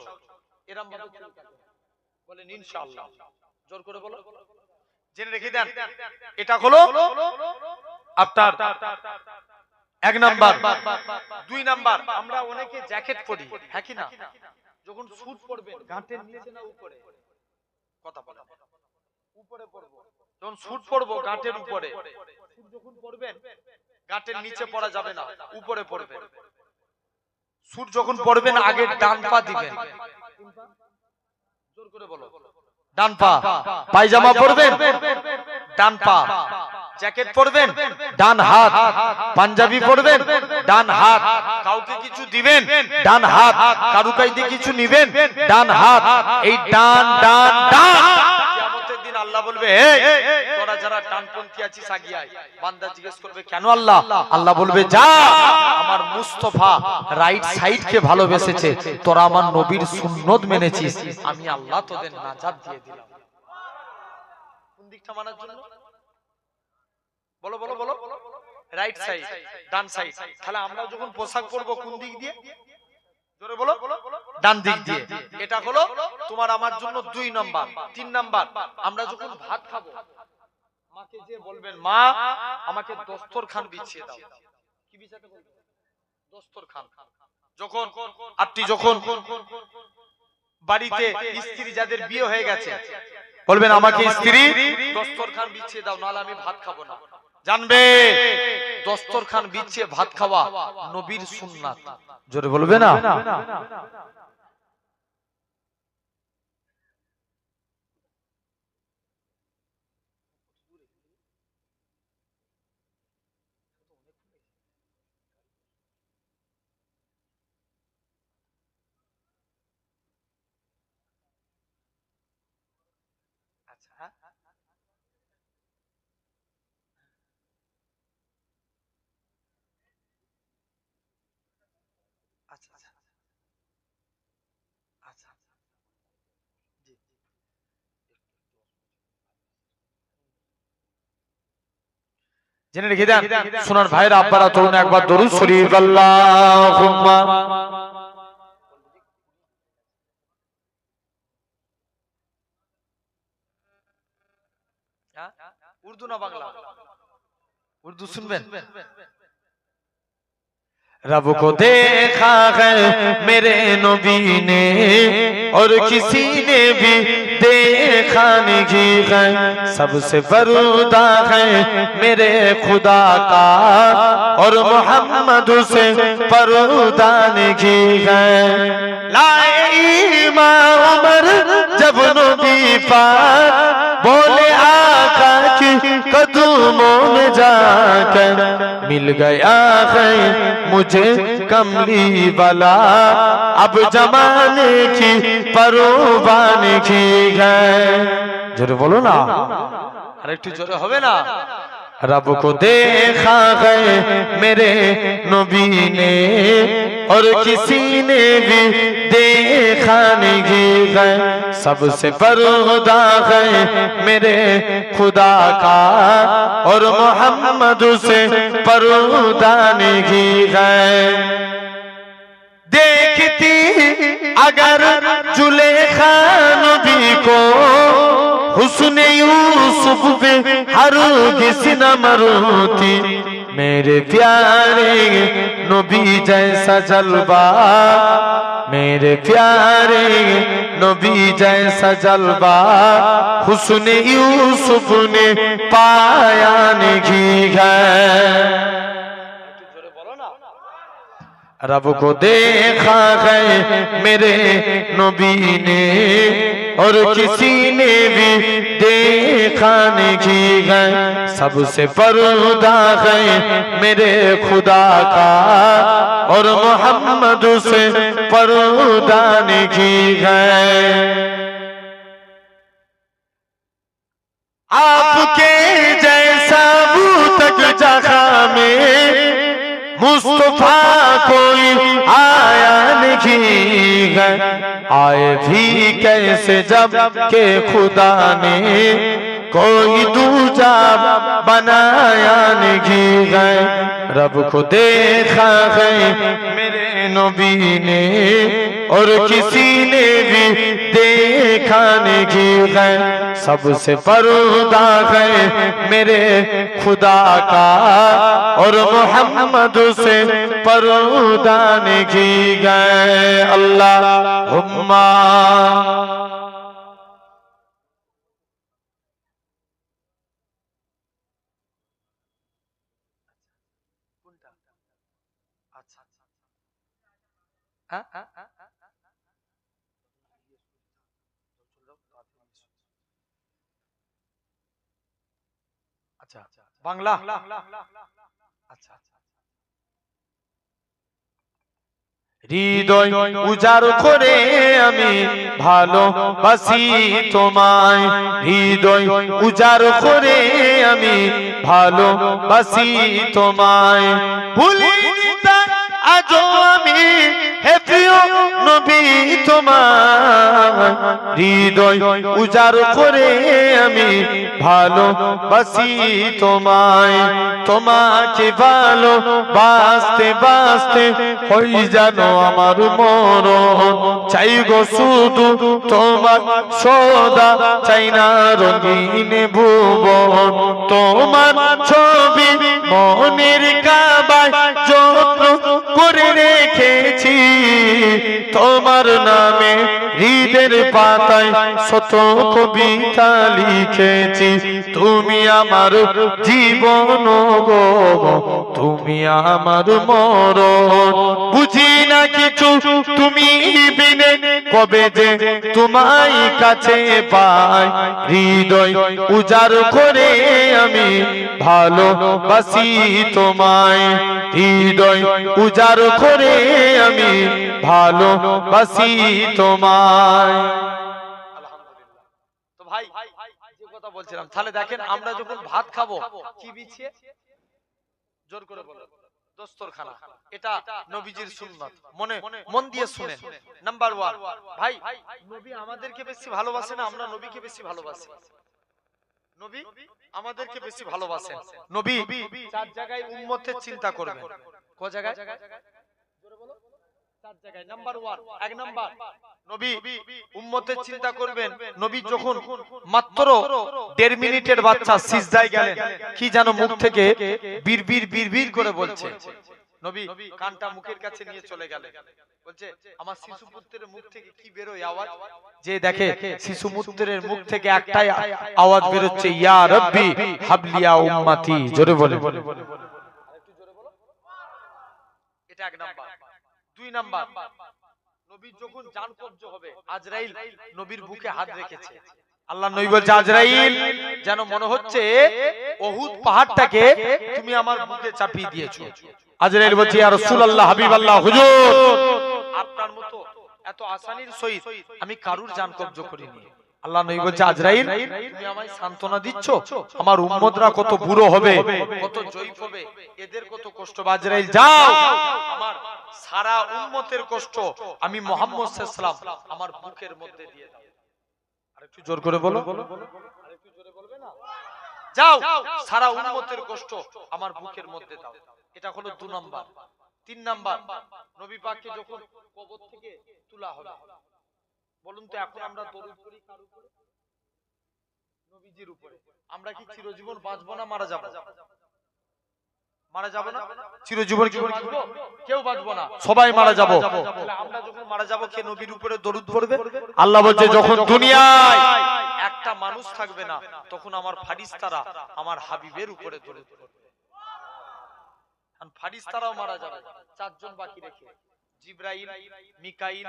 এরকম ভাবে চুল কাটবে। বলেন ইনশাআল্লাহ, জোর করে বলো। জেনে রেখে দেন, এটা হলো আপনার এক নাম্বার। দুই নাম্বার, আমরা অনেকে জ্যাকেট পরি, হ্যাঁ কি না? যখন স্যুট পরবেন গাঁটের নিচে না উপরে? কথা বলেন, উপরে পরবো। যখন স্যুট পরবো গাঁটের উপরে, স্যুট যখন পরবেন গাঁটের নিচে পরা যাবে না, উপরে পরবেন। স্যুট যখন পরবেন আগে ডান পা দিবেন, জোর করে বলো, ডান পা। পায়জামা পরবেন ডান পা, জ্যাকেট পরবেন ডান হাত, পাঞ্জাবি পরবেন ডান হাত, কাউকে কিছু দিবেন ডান হাত, কারু কাইতে কিছু নিবেন ডান হাত। এই ডান ডান ডান, কিয়ামতের দিন আল্লাহ বলবে, তোরা যারা ডানপন্থী আছিস আগিয়ে আয়। বান্দা জিজ্ঞেস করবে কেন আল্লাহ? আল্লাহ বলবে, যা, আমার মুস্তাফা রাইট সাইড কে ভালোবেসেছে, তোরা আমার নবীর সুন্নত মেনেছিস, আমি আল্লাহ তোদের নাজাত দিয়ে দিলাম। কোন দিকটা মানার জন্য? বলো বলো বলো। রাইট সাইড, ডান সাইড। তাহলে আমরা যখন পোশাক পরবো কোন দিক দিয়ে? জোরে বলো, ডান দিক দিয়ে। এটা হলো তোমার আমার জন্য 2 নাম্বার। 3 নাম্বার, আমরা যখন ভাত খাবো মাকে যে বলবেন, মা আমাকে দস্তরখান বিছিয়ে দাও। কি বিছাতে বলবেন? দস্তরখান। যখন আপনি যখন বাড়িতে স্ত্রী যাদের বিয়ে হয়ে গেছে বলবেন, আমাকে স্ত্রী দস্তরখান বিছিয়ে দাও, নাহলে আমি ভাত খাবো না। জানবে দস্তরখান বিছিয়ে ভাত খাওয়া নবীর সুন্নাত। জোরে বলবে না? জেনে রেখে দেন সোনার ভাইরা, আব্বারা, তরুণ, একবার দরুদ শরীফ আল্লাহুম্মা। উর্দু না বাংলা? উর্দু শুনবেন। रब को देखा है मेरे नबी ने और किसी ने भी देखा नहीं है, सबसे बरूदा है मेरे खुदा का और मोहम्मद से परूदा नहीं है। लाए इमाम उमर जब नबी पाक बोले आका की कदमों में जाकर, मिल गया है मुझे कमली वाला, अब जमाने की परवान की है। जोरे बोलो ना, अरे একটু জোরে হবে না? रब को देखा है मेरे नबी ने और किसी ने भी देखा नहीं है, सबसे बरूदा है मेरे खुदा का और मोहम्मद से परूदा नहीं है। देखती अगर जुलेखा नबी को हुस्न यूसुफ पे हरगिज़ न मरती, मेरे प्यारे नबी जैसा जलवा, मेरे प्यारे नबी जैसा जलवा हुस्न यूसुफ ने पाया नहीं है। रब को देखा है मेरे नबी ने और किसी ने भी देखा नहीं है, सबसे पर्दा है मेरे खुदा का और मोहम्मद से पर्दा नहीं है। आपके जैसा वो तक जगह में मुस्तफा कोई आया नहीं है, आए भी कैसे जब के खुदा ने कोई दूजा बनाया नहीं है। रब को देखा है मेरे नबी ने और किसी ने भी देखा नहीं है सबसे पर्दा है मेरे खुदा का और मोहम्मद से पर्दा नहीं गए अल्लाहुम्मा বাংলা আচ্ছা হৃদয় উজাড় করে আমি ভালোবাসি তোমায় হৃদয় উজাড় করে আমি ভালোবাসি তোমায় ভুলিনি তাই আজও আমি হে প্রিয় নবী তোমায় হৃদয় উজাড় করে আমি ভালোবাসি তোমায় তোমাকে ভালোবাসতে বাসতে হই জানো আমার মরণ চাই গো শুধু তোমার সদা চাই না রঙিন ভুবন তোমার ছবি মনের কাবায় যত্ন করে রেখেছি তোমার নামে হৃদের পাতায় শত কবিতা লিখেছি তুমি আমার জীবন গো তুমি আমার মরণ বুঝি না কিছু তুমি বিনে কবে যে তোমায় কাছে পাই হৃদয় উজাড় করে আমি ভালোবাসি তোমায় হৃদয় উজাড় করে আমি ভালোবাসি তোমায় তো ভাই যে কথা বলছিলাম তাহলে দেখেন আমরা যখন ভাত খাবো কি বিছিয়ে জোর করে বলো দস্তরখানা এটা নবীজির সুন্নাত মন দিয়ে শুনেন নাম্বার 1 ভাই নবী আমাদেরকে বেশি ভালোবাসে না আমরা নবীকে বেশি ভালোবাসি নবী আমাদেরকে বেশি ভালোবাসেন নবী চার জায়গায় উম্মতের চিন্তা করবেন কোন জায়গায় জোরে বলো চার জায়গায় নাম্বার 1 এক নাম্বার নবী উম্মতের চিন্তা করবেন নবী যখন মাত্র 1.5 মিনিটের বাচ্চা সিজদায় গেলেন কি জানো মুখ থেকে বিড়বিড় করে বলছে নবী কানটা মুখের কাছে নিয়ে চলে গেলেন বলছে আমার শিশু পুত্রের মুখ থেকে কি বের হয় আওয়াজ যে দেখে শিশু পুত্রের মুখ থেকে একটাই আওয়াজ বের হচ্ছে ইয়া রাব্বি হাবলিয়া উম্মতি জোরে বলে আরেকটু জোরে বলো এটা এক নাম্বার 2 নাম্বার নবী যখন জান কবজ হবে আজরাইল নবীর বুকে হাত রেখেছে আল্লাহ নবী বলছে আজরাইল যেন মনে হচ্ছে উহুদ পাহাড়টাকে তুমি আমার বুকে চাপিয়ে দিয়েছো আজরাইল বলছে ইয়া রাসূলুল্লাহ হাবিবাল্লাহ হুজুর আপনার মতো এত আসানির সহিত আমি কারুর জান কবজ করিনি আল্লাহ নবী বলছে আজরাইল তুমি আমায় সান্তনা দিচ্ছ আমার উম্মতরা কত বুড়ো হবে কত জয়ীফ হবে এদের কত কষ্ট আজরাইল যাও আমার সারা উম্মতের কষ্ট আমি মুহাম্মদ সাল্লাল্লাহু আলাইহি ওয়াসাল্লাম আমার বুকের মধ্যে দিয়ে দাও আরেকটু জোর করে বলো আরেকটু জোরে বলবে না যাও সারা উম্মতের কষ্ট আমার বুকের মধ্যে দাও এটা হলো 2 নাম্বার 3 নাম্বার নবী পাককে যখন কবর থেকে তোলা হবে বলুন তো এখন আমরা দরুদ পড়ি কার উপরে নবীজির উপরে আমরা কি চিরজীবন বাঁচবো না মারা যাব মারা যাব না চিরজীবন কি বাঁচবো কেউ বাঁচবো না সবাই মারা যাব তাহলে আমরা যখন মারা যাব কে নবীর উপরে দরুদ পড়বে আল্লাহ বলছে যখন দুনিয়ায় একটা মানুষ থাকবে না তখন আমার ফারিস্তারা আমার হাবিবের উপরে দরুদ পড়বে আর ফারিস্তারাও মারা যাবে চারজন বাকি রেখে জিবরাইল মিকাইল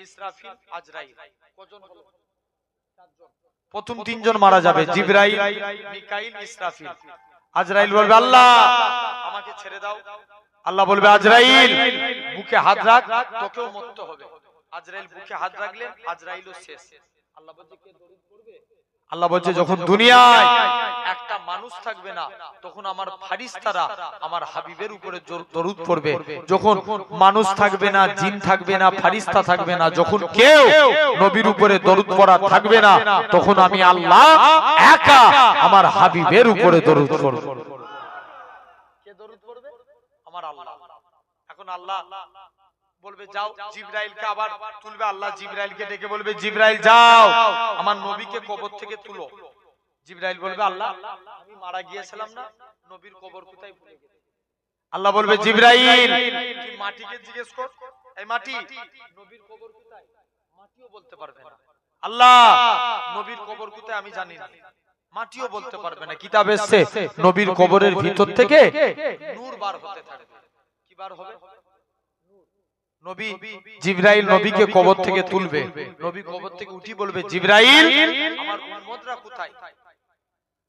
ইসরাফিল আজরাইল কজন হলো চারজন প্রথম তিনজন মারা যাবে জিবরাইল মিকাইল ইসরাফিল আজরাইল বলবে আল্লাহ আমাকে ছেড়ে দাও আল্লাহ বলবে আজরাইল বুকে হাত রাখ তোকেও মরতে হবে আজরাইল বুকে হাত রাখলেন আজরাইলও শেষ আল্লাহ বলছে কে দরুদ পড়বে আল্লাহ বলছে যখন দুনিয়ায় একটা মানুষ থাকবে না তখন আমার ফারিস্তারা আমার হাবিবের উপরে দরুদ পড়বে যখন মানুষ থাকবে না জিন থাকবে না ফারিস্তা থাকবে না যখন কেউ নবীর উপরে দরুদ পড়া থাকবে না তখন আমি আল্লাহ একা আমার হাবিবের উপরে দরুদ পড়ব কে দরুদ পড়বে আমার আল্লাহ এখন আল্লাহ বলবে যাও, জিবরাইলকে আবার তুলবে আল্লাহ, জিবরাইলকে ডেকে বলবে জিবরাইল যাও আমার নবীকে কবর থেকে তুলো। জিবরাইল বলবে আল্লাহ আমি মারা গিয়েছিলাম না, নবীর কবর কোথায় ভুলে গেছি। আল্লাহ বলবে জিবরাইল তুই মাটিকে জিজ্ঞেস কর, এই মাটি নবীর কবর কোথায়, মাটিও বলতে পারবে না। আল্লাহ নবীর কবর কোথায় আমি জানি না, মাটিও বলতে পারবে না। কিতাব এসেছে নবীর কবরের ভিতর থেকে নূর বার হতে থাকবে। কি বার হবে? নবী, জিবরাইল নবীকে কবর থেকে তুলবে, নবী কবর থেকে উঠি বলবে জিবরাইল আমার উম্মতরা কোথায়।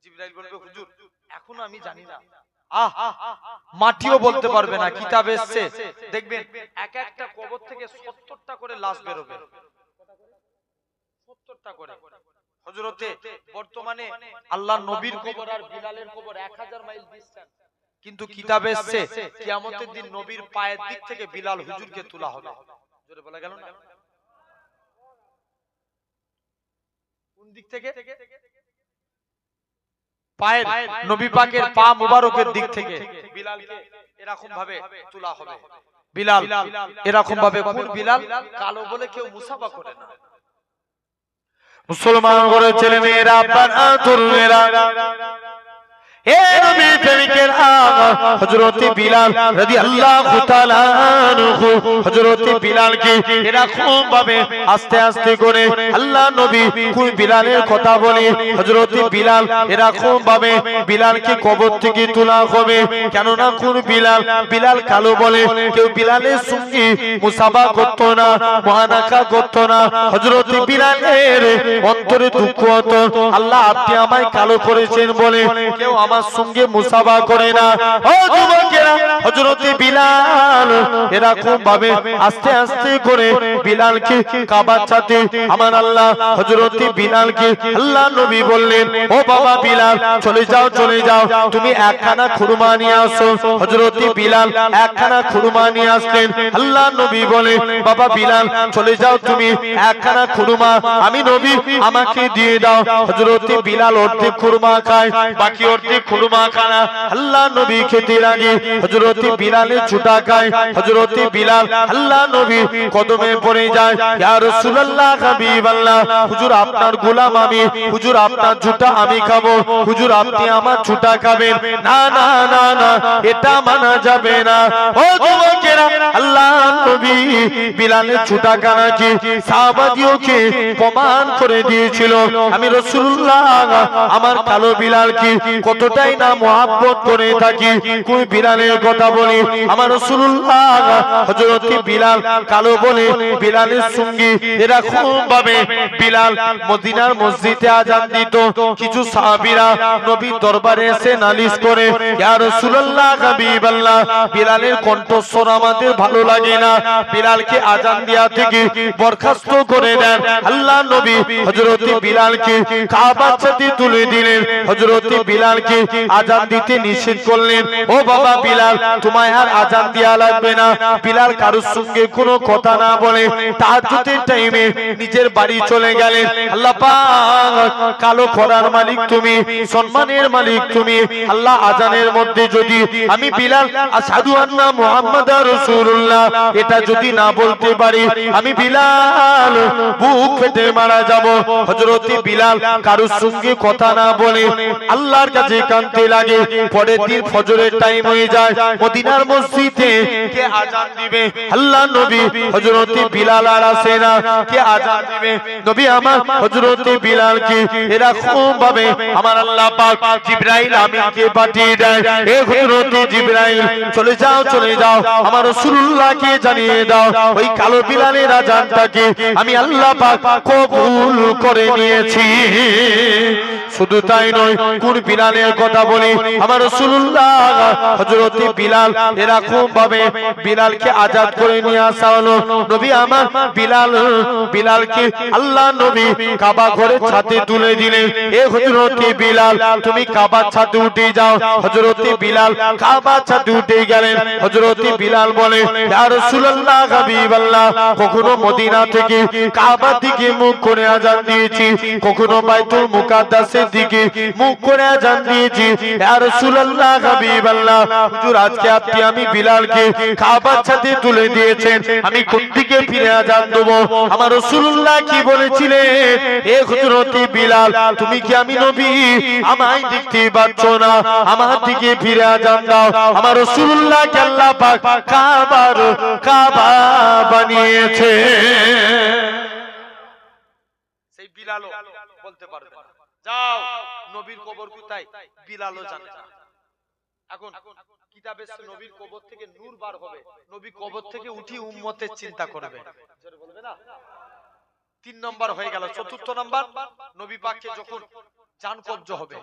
জিবরাইল বলবে হুজুর এখনো আমি জানি না। মাটিও বলতে পারবে না। কিতাব এসেছে দেখবেন এক একটা কবর থেকে 70টা করে লাশ বেরোবে, 70টা করে। হযরতে বর্তমানে আল্লাহর নবীর কবর আর বিলালের কবর 1000 মাইল ডিসটেন্স, কিন্তু কিতাবে এসেছে কিয়ামতের দিন নবীর পায়ের দিক থেকে বিলাল হুজুরকে তোলা হবে। জোরে বলা গেল না? কোন দিক থেকে? পায়ের, নবী পাকের পা মুবারকের দিক থেকে বিলালকে এরকম ভাবে তোলা হবে। বিলাল এরকম ভাবে, কোন বিলাল? কালো বলে কেউ মুসাফা করে না। মুসলমান করে ছেলে মেয়েরা, বাবা তরুণেরা, হে নবীর প্রেমিকেরা, হযরত বিলাল রাদিয়াল্লাহু তাআলা আনহু হযরত বিলালকে এরকম ভাবে আস্তে আস্তে করে আল্লাহ নবী কোন বিলালের কথা বলে হযরত বিলাল এরকম ভাবে বিলালকে কবর থেকে তোলা হবে। কেননা কোন বিলাল? বিলাল কালো বলে কেউ বিলালের সঙ্গে মুসাফা করতো না, মুআনাকা করতো না। হযরত বিলালের অন্তরে দুঃখ হতো, আল্লাহ আপনি আমায় কালো করেছেন বলে কেউ আমার সঙ্গে মুসাফা করে না। ও যুবকেরা, হযরত বিলাল এরকম ভাবে আস্তে আস্তে করে বিলালকে কাবার সাথে আমার আল্লাহ হযরত বিলালকে আল্লাহ নবী বললেন ও বাবা বিলাল চলে যাও, চলে যাও, তুমি একখানা খুরমা নিয়ে আসো। হযরত বিলাল একখানা খুরমা নিয়ে আসলেন। আল্লাহ নবী বলে বাবা বিলাল চলে যাও, তুমি একখানা খুরমা আমি নবী আমাকে দিয়ে দাও। হযরত বিলাল অর্ধেক খুরমা খায়, বাকি অর্ধেক খুরমা খানা আল্লাহ নবী খেতে লাগে। হযরত বিলালের ছুটা খায়। হযরত বিলাল আল্লাহ নবী কদমে পড়ে যায়, ইয়া রাসূলুল্লাহ হাবিবাল্লাহ, হুজুর আপনার গোলাম আমি, হুজুর আপনার ছুটা আমি খাবো, হুজুর আপনি আমার ছুটা খাবেন। না না না না, এটা মানা যাবে না। ও যুবকেরা, আল্লাহ নবী বিলালের ছুটা খানাকে সাহাবাদিওকে প্রমাণ করে দিয়েছিল আমি রাসূলুল্লাহ আমার কালো বিলালকে কতটাই না মহব্বত করে থাকি। কোন বিলালের কথা বলি? আমার রাসূলুল্লাহ হযরত বিলাল কালো বলে বিলালের সঙ্গে এরকম ভাবে বিলাল মদিনার মসজিদে আযান দিত। কিছু সাহাবীরা নবীর দরবারে এসে নালিশ করে, ইয়া রাসূলুল্লাহ হাবিবাল্লাহ, বিলালের কণ্ঠস্বর আমাদের ভালো লাগে না, বিলালকে আযান দেয়া থেকে বরখাস্ত করে দেন। আল্লাহ নবী হযরত বিলালকে কাবার সাথে তুলে দিলেন, হযরত বিলালকে আযান দিতে নিষেধ করলেন। ও বাবা বিলাল তোমায় আর আযান দেয়া লাগবে না। বিলাল কারোর সঙ্গে কোনো কথা না বলে তাহাজ্জুদের টাইমে নিজের বাড়ি চলে গেলেন। আল্লাহ পাক কালো করার মালিক তুমি, সম্মানের মালিক তুমি। আল্লাহ আযানের মধ্যে যদি আমি বিলাল আশহাদু আন্না মুহাম্মাদার রাসূলুল্লাহ এটা যদি না বলতে পারি আমি বিলাল বুক ফেটে মারা যাব। হযরত বিলাল কারোর সঙ্গে কথা না বলে আল্লাহর কাছে কাঁদতে লাগে। পরের দিন ফজরের টাইম হয়ে যায়, মদিনার মসজিদে কে আযান দিবে? আল্লাহ নবী হযরত বিলাল আর আসে না, কে আযান দিবে? নবী আমার হযরত বিলালকে এরকম ভাবে আমার আল্লাহ পাক জিবরাইল আমিনকে পাঠিয়ে দেয়, হে হযরত জিবরাইল চলে যাও, চলে যাও, আমার রাসূলুল্লাহকে জানিয়ে দাও ওই কালো বিলালের আযানটাকে আমি আল্লাহ পাক কবুল করে নিয়েছি। শুধু তাই নয়, কোন বিলালের কথা বলি? আমার রাসূলুল্লাহ হযরত বিলাল এরকম ভাবে বিলালকে আজাদ করে নিয়ে আসা হলো। নবী আমার বিলালকে আল্লাহ নবী কাবা ঘরে ছাদে তুলে দিলেন। এ হযরত বিলাল তুমি কাবার ছাদে উঠে যাও। হযরত বিলাল কাবার ছাদে উঠে গেলেন। হযরত বিলাল বলে, ইয়া রাসূলুল্লাহ হাবিবাল্লাহ, কখনো মদিনা থেকে কাবা দিকে মুখ করে আযান দিয়েছি, কখনো বাইতুল মুকাদ্দাসের দিকে মুখ করে আজান দিয়েছি, ইয়া রাসূলুল্লাহ হাবিবাল্লাহ, হুজুর আজকে আপনি আমি বিলালকে কাবার ছাদে তুলে দিয়েছেন, আমি কোন দিকে ফিরে আজান দেব? আমার রাসূলুল্লাহ কি বলেছিলেন, এ হযরতে বিলাল, তুমি কি আমি নবী আমায় দেখতে পাচ্ছ না? আমার দিকে ফিরে আজান দাও। আমার রাসূলুল্লাহকে আল্লাহ পাক কাবা বানিয়েছে। সেই বিলালও বলতে পারবে না। যাও, নবীর কবর কোথায় বিলালও জানে না। এখন কিতাবে নবীর কবর থেকে নূর বার হবে, নবী কবর থেকে উঠি উম্মতের চিন্তা করবে, জোরে বলবে না? 3 নম্বর হয়ে গেল। 4র্থ নম্বর, নবী পাককে যখন জান কবজ হবে,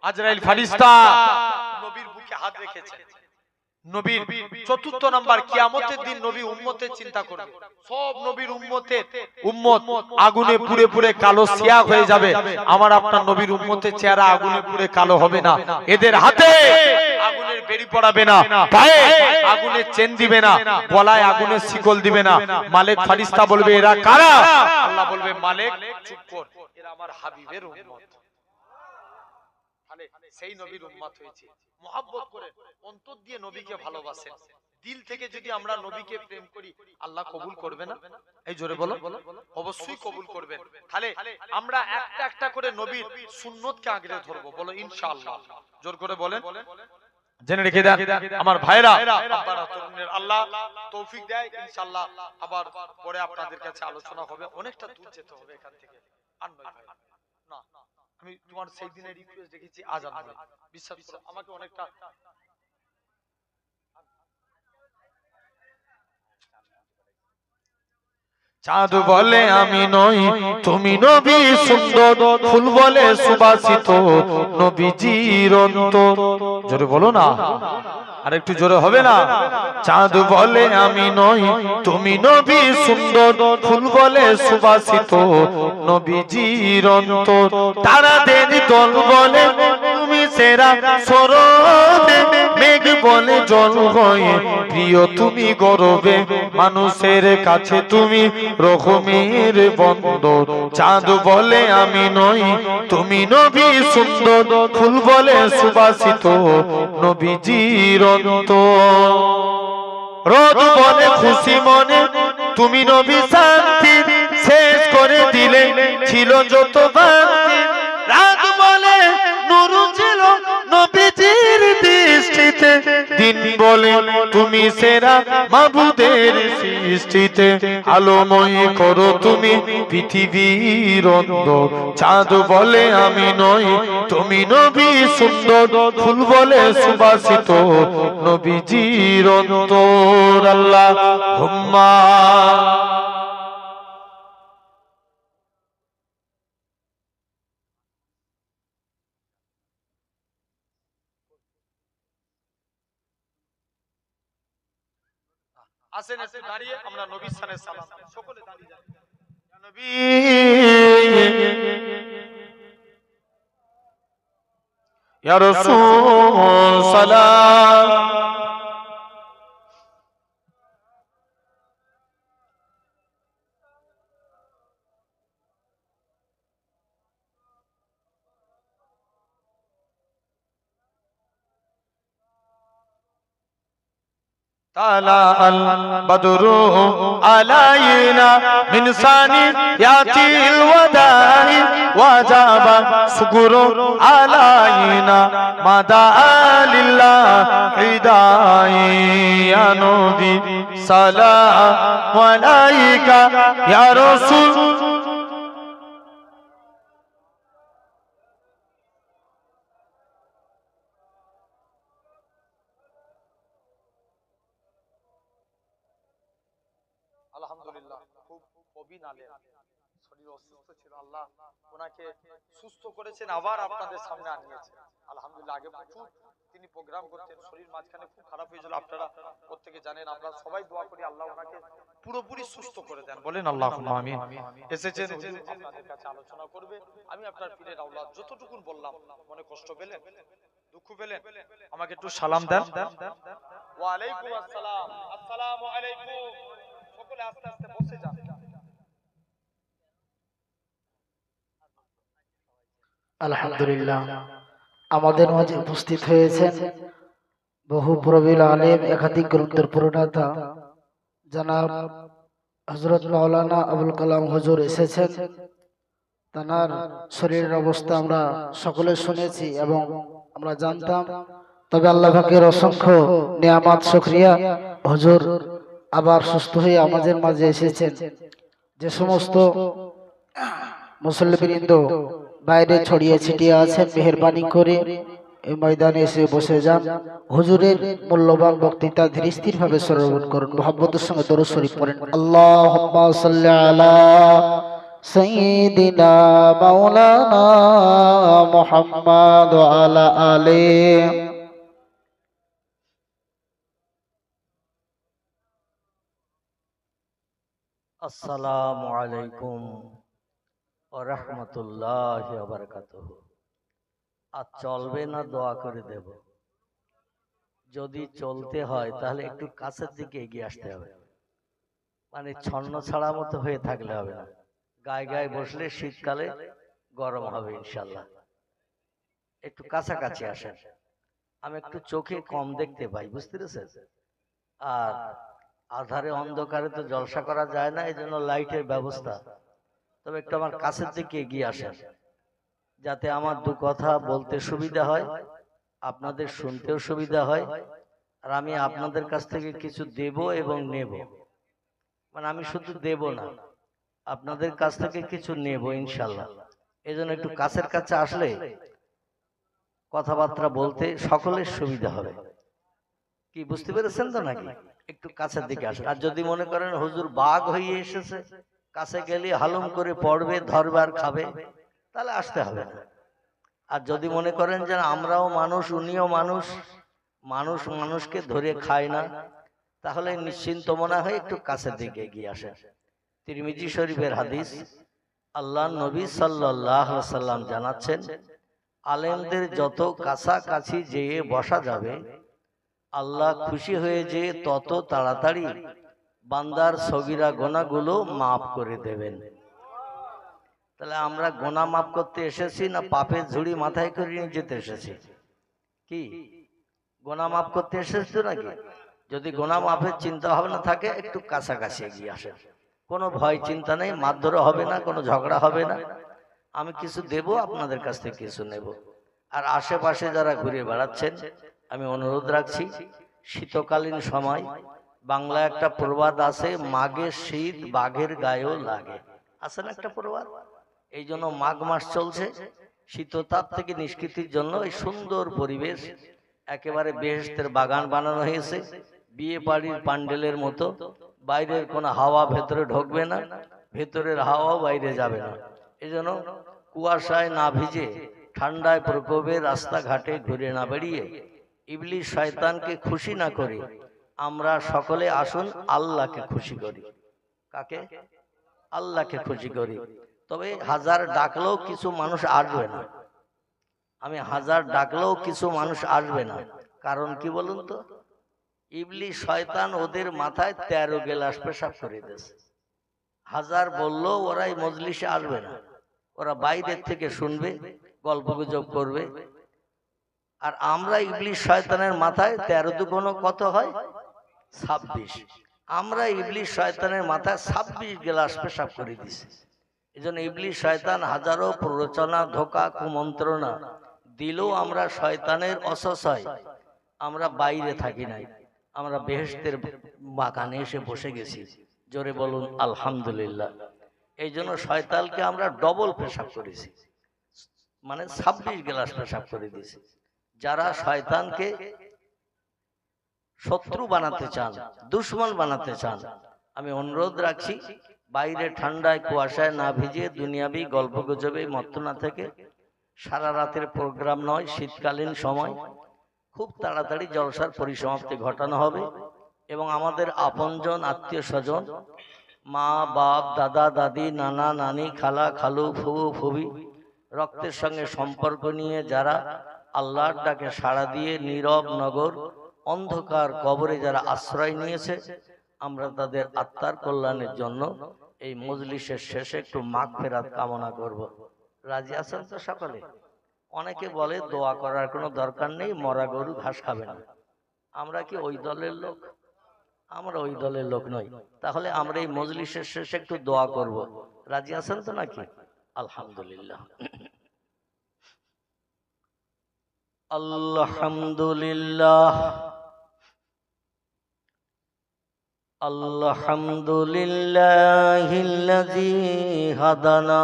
আজরাইল ফেরেশতা নবীর বুকে হাত রেখেছে। নবীর 4র্থ নাম্বার, কিয়ামতের দিন নবী উম্মতের চিন্তা করবে। সব নবীর উম্মত আগুনে পুড়ে পুড়ে কালো সিয়া হয়ে যাবে। আমার আপনার নবীর উম্মতের চেহারা আগুনে পুড়ে কালো হবে না। এদের হাতে আগুনের বেড়ি পড়াবে না, পায়ে আগুনের চেন দিবে না, গলায় আগুনের শিকল দিবে না। মালিক ফেরেশতা বলবে, এরা কারা? আল্লাহ বলবে, মালিক চুপ কর, এরা আমার হাবিবের উম্মত। তাহলে সেই নবীর উম্মত হয়েছে। মুহাব্বত করে অন্তর দিয়ে নবীকে ভালোবাসেন, দিল থেকে যদি আমরা নবীকে প্রেম করি, আল্লাহ কবুল করবে না? এই জোরে বলো, অবশ্যই কবুল করবেন। তাহলে আমরা একটা একটা করে নবীর সুন্নতকে আগলে ধরবো, বলো ইনশাআল্লাহ। জোর করে বলেন, জেনে রেখে দেন আমার ভাইরা, আপনারা তরুণের আল্লাহ তৌফিক দেয়, ইনশাআল্লাহ আবার পরে আপনাদের কাছে আলোচনা হবে। অনেকটা দূর যেতে হবে এখান থেকে, আর নয় ভাই না। আমি তোমার সেই দিনের রিকোয়েস্ট দেখেছি, আজান হবে, বিশ্বাস করো আমাকে অনেকটা। চাঁদ বলে আমি নই, তুমি নবী সুন্দর, ফুল বলে সুবাসিত, নবীজির অন্তর। জোরে বলো না, আর একটু জোরে হবে না? চাঁদ বলে আমি নই, তুমি নবী সুন্দর, ফুল বলে সুবাসিত, নবীজির অন্তর। তারাদের দল বলে তুমি সেরা, সরবে মেঘ বলে জল হয়ে প্রিয় তুমি গরবে, মানুষের কাছে তুমি রহমের বন্দর। চাঁদ বলে আমি নই, তুমি নবী সুন্দর, ফুল বলে সুবাসিত, নবীজির অন্তর। রোদ বলে খুশি মনে, তুমি নবী শান্তি, শেষ করে দিলে ছিল যত ভ্রান্তি। রাত বলে নূর ছিল নবীজির দৃষ্টিতে, দিন বলে তুমি সেরা মাবুদের সৃষ্টিতে, আলোময় করো তুমি পৃথিবীর অন্তর। চাঁদ বলে আমি নই, তুমি নবী সুন্দর, ফুল বলে সুবাসিত, নবীজির অন্তর। আল্লাহুম্মা আসেন, এসে দাঁড়িয়ে আমরা নবীর শানে সালাম, সকলে দাঁড়িয়ে যান। ইয়া নবী, ইয়া রাসূল সালাম। طلع البدر علينا من ثنيات الوداع وجب شكر علينا مدى لله داعي يا نبي سلام عليك يا رسول আলহামদুলিল্লাহ। খুব কবি নালেন, শরীর অসুস্থ ছিল, আল্লাহ ওনাকে সুস্থ করেছেন, আবার আপনাদের সামনে আনিয়েছেন। আলহামদুলিল্লাহ। আগে প্রচুর তিনি প্রোগ্রাম করতেন, শরীর মাঝখানে খুব খারাপ হয়েছিল, আপনারা প্রত্যেকে জানেন। আমরা সবাই দোয়া করি আল্লাহ ওনাকে পুরোপুরি সুস্থ করে দেন, বলেন আল্লাহুম্মা আমিন। এসেছেন আপনাদের কাছে আলোচনা করবে। আমি আপনার পীরের আওলাদ, যতটুকু বললাম মনে কষ্ট পেলেন, দুঃখ পেলেন, আমাকে একটু সালাম দেন। ওয়া আলাইকুম আসসালাম, আসসালামু আলাইকুম। সকলে আস্তে আস্তে বসে যান। আলহামদুলিল্লাহ, আমাদের মাঝে উপস্থিত হয়েছেন বহু প্রবীণ আলেম, একাধিক গ্রন্থের প্রণেতা জনাব হযরত মাওলানা আবুল কালাম হুজুর এসেছেন। তার শরীরের অবস্থা আমরা সকলে শুনেছি এবং আমরা জানতাম, তবে আল্লাহ পাকের অসংখ্য নিয়ামত শুকরিয়া, হুজুর আবার সুস্থ হয়ে আমাদের মাঝে এসেছেন। যে সমস্ত মুসল্লিবৃন্দ বাইরে ছড়িয়ে ছিটিয়ে আছেন, মেহেরবানি করে এই ময়দানে এসে বসে যান। হুজুরের মূল্যবান বক্তৃতা ধীরে স্থির ভাবে শ্রবণ করুন, মুহাব্বতের সঙ্গে দরুদ শরীফ পড়েন। আল্লাহুম্মা সাল্লি আলা সাইয়্যিদিনা মাওলানা মুহাম্মদ ওয়া আলা আলিহি। আসসালামু আলাইকুম ওয়া রাহমাতুল্লাহি ওয়া বারাকাতুহু। আজ চলবে না দোয়া করে দেব। যদি চলতে হয় তাহলে একটু কাছের দিকে এগিয়ে আসতে হবে, মানে ছন্ন ছাড়া মতো হয়ে থাকলে হবে না। গায়ে গায়ে বসলে শীতকালে গরম হবে ইনশাল্লাহ। একটু কাছাকাছি আসেন। আমি একটু চোখে কম দেখতে পাই, বুঝতে পেরেছেন? আর আধারে অন্ধকারে তো জলসা করা যায় না, এই জন্য লাইটের ব্যবস্থা। তবে একটু আমার কাছের দিকে এগিয়ে আসেন, যাতে আমার দু কথা বলতে সুবিধা হয়, আপনাদের শুনতেও সুবিধা হয়, আর আমি আপনাদের কাছ থেকে কিছু দেব এবং নেব। মানে আমি শুধু দেব না, আপনাদের কাছ থেকে কিছু নেব ইনশাল্লাহ। এই জন্য একটু কাছের কাছে আসলে কথাবার্তা বলতে সকলের সুবিধা হবে। কি বুঝতে পেরেছেন তো নাকি? একটু কাছের দিকে আসেন। আর যদি মনে করেন হুজুর বাঘ হয়ে এসেছে, কাছে গেলে হালুম করে পড়বে, ধরবে আর খাবে, তাহলে আসতে হবে না। আর যদি মনে করেন যে আমরাও মানুষ, উনিও মানুষ, মানুষ মানুষকে ধরে খায় না, তাহলে নিশ্চিন্ত মনে হয় একটু কাছের দিকে এগিয়ে আসেন। তিরমিজি শরীফের হাদিস, আল্লাহ নবী সাল্লাল্লাহু আলাইহি সাল্লাম জানাচ্ছেন, আলেমদের যত কাছাকাছি যেয়ে বসা যাবে, আল্লাহ খুশি হয়ে যে তত তাড়াতাড়ি বান্দার সগীরা গুনাহগুলো মাফ করে দেবেন। তাহলে আমরা গুনাহ মাফ করতে এসেছি না পাপের ঝুড়ি মাথায় করে নিয়ে যেতে এসেছি? কি গুনাহ মাফ করতে এসেছি তো নাকি? যদি গুনাহ মাফের চিন্তা ভাবনা থাকে, একটু কাছাকাছি এগিয়ে আসেন। কোনো ভয় চিন্তা নেই, মারধর হবে না, কোনো ঝগড়া হবে না। আমি কিছু দেব, আপনাদের কাছ থেকে কিছু নেব। আর আশেপাশে যারা ঘুরে বেড়াচ্ছেন, আমি অনুরোধ রাখছি, শীতকালীন সময় বাংলা একটা প্রবাদ আছে, মাঘের শীত বাঘের গায়েও লাগে। আছে না একটা প্রবাদ? এই জন্য মাঘ মাস চলছে, শীততাপ থেকে নিষ্কৃতির জন্য এই সুন্দর পরিবেশ, একেবারে বেহেশতের বাগান বানানো হয়েছে, বিয়ে বাড়ির প্যান্ডেলের মতো। বাইরের কোনো হাওয়া ভেতরে ঢুকবে না, ভেতরের হাওয়াও বাইরে যাবে না। এই জন্য কুয়াশায় না ভিজে, ঠান্ডায় প্রকোপে রাস্তাঘাটে ঘুরে না বেরিয়ে, ইবলিস শয়তানকে খুশি না করে আমরা সকলে আসুন আল্লাহকে খুশি করি। কাকে? আল্লাহকে খুশি করি। তবে হাজার ডাকলেও কিছু মানুষ আসবে না। আমি হাজার ডাকলেও কিছু মানুষ আসবে না। কারণ কি বলুন তো? ইবলিস শয়তান ওদের মাথায় 13 গেলাস পেশাব করে দিয়েছে। হাজার বললেও ওরা এই মজলিসে আসবে না, ওরা বাইরের থেকে শুনবে, গল্পগুজব করবে। আর আমরা ইবলিস শয়তানের মাথায় 13 দুগুণ কত হয়? 26। আমরা ইবলিস শয়তানের মাথায় 26 গেলাস পেশাব করে দিছি। এই জন্য ইবলিস শয়তান হাজারো প্ররোচনা, ধোকা, কুমন্ত্রণা দিলেও আমরা শয়তানের অসহায়, আমরা বাইরে থাকি নাই, আমরা বেহেশতের বাগানে এসে বসে গেছি। জোরে বলুন আলহামদুলিল্লাহ। এই জন্য শয়তানকে আমরা ডবল পেশাব করেছি, মানে 26 গ্লাস পেশাব করে দিয়েছি। যারা শয়তানকে শত্রু বানাতে চান, দুশ্মন বানাতে চান, আমি অনুরোধ রাখছি, বাইরে ঠান্ডায় কুয়াশায় না ভিজে, দুনিয়াবি গল্প গুজবে মত্ত না থেকে, সারা রাতের প্রোগ্রাম নয়, শীতকালীন সময় খুব তাড়াতাড়ি জলসার পরিসমাপ্তি ঘটানো হবে। এবং আমাদের আপনজন, আত্মীয় স্বজন, মা বাপ, দাদা দাদি, নানা নানি, খালা খালু, ফুবু ফুবি, রক্তের সঙ্গে সম্পর্ক নিয়ে যারা আল্লাহর ডাকে সাড়া দিয়ে নীরব নগর অন্ধকার কবরে যারা আশ্রয় নিয়েছে, আমরা তাদের আত্মার কল্যাণের জন্য এই মজলিসের শেষে একটু মাগফিরাত কামনা করব। রাজি আছেন তো সকলে? অনেকে বলে দোয়া করার কোনো দরকার নেই, মরা গরু ঘাস খাবে না। আমরা কি ওই দলের লোক? আমরা ওই দলের লোক নই। তাহলে আমরা এই মজলিসের শেষে একটু দোয়া করব, রাজি আছেন তো নাকি? আলহামদুলিল্লাহ। আলহামদুলিল্লাহ আলহামদুলিল্লাহিল্লাযী হাদানা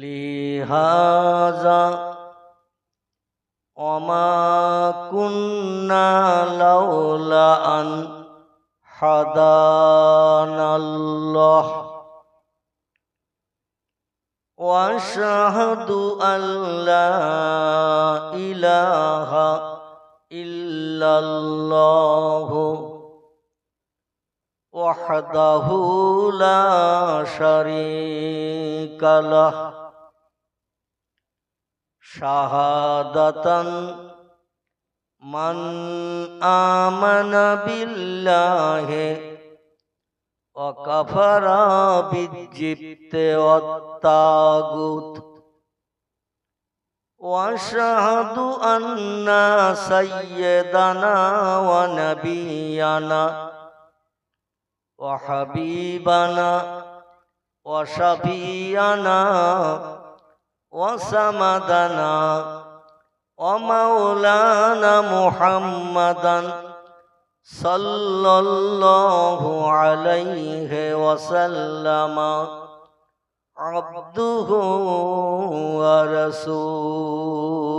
লিহাযা ওমা কুন্না লাউলা আন হাদানাল্লাহ ওয়া আশহাদু আল্লা ইলাহা ইল্লাল্লাহু ওয়াহদাহু লা শারীকা লাহ শাহাদাতান মান আমানা বিল্লাহি ওয়া কাফারা বিজ্জিবতি ওয়াত তাগুত ওয়া আশহাদু আন্না সাইয়্যিদানা ওয়া নাবিয়ানা ওয়া হাবিবানা ওয়া শাফিয়ানা ওয়া সামাদানা ওয়া মাওলানা মুহাম্মাদান সাল্লাল্লাহু আলাইহি ওয়া সাল্লামা আবদুহু ওয়া রাসূলুহু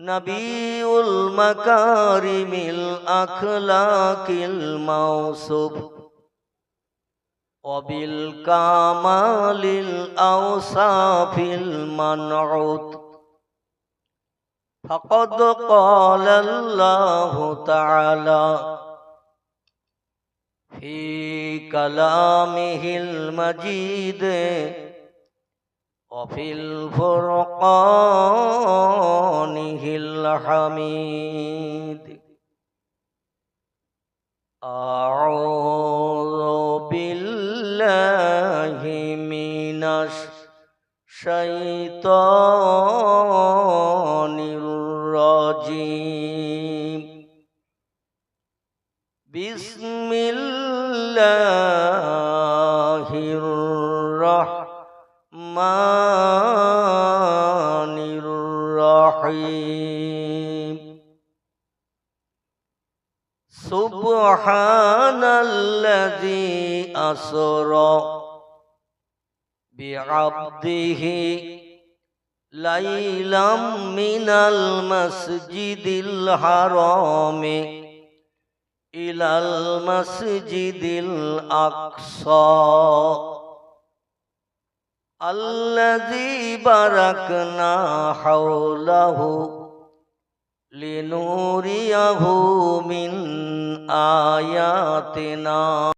নবিউল মাকারিমিল আখলাকিল মাওসুফ ওয়াবিল কামালিল আওসাফিল মানউত ফাকাদ ক্বালাল্লাহু তাআলা ফি কালামিহিল মাজিদ ওয়া ফিল ফুরকানিহিল হামিদ আউযু বিল্লাহি মিনাশ শাইতানির রাজিম বিসমিল্লাহির রাহমানির রাহিম সুবহানাল্লাযী আসরা বিআবদিহি লাইলাম মিনাল মাসজিদিল হারামি ইলাল মাসজিদিল আকসা আল্লাযী বারাকনা হাওলাহু লিনুরিয়াহু মিন আয়াতিনা।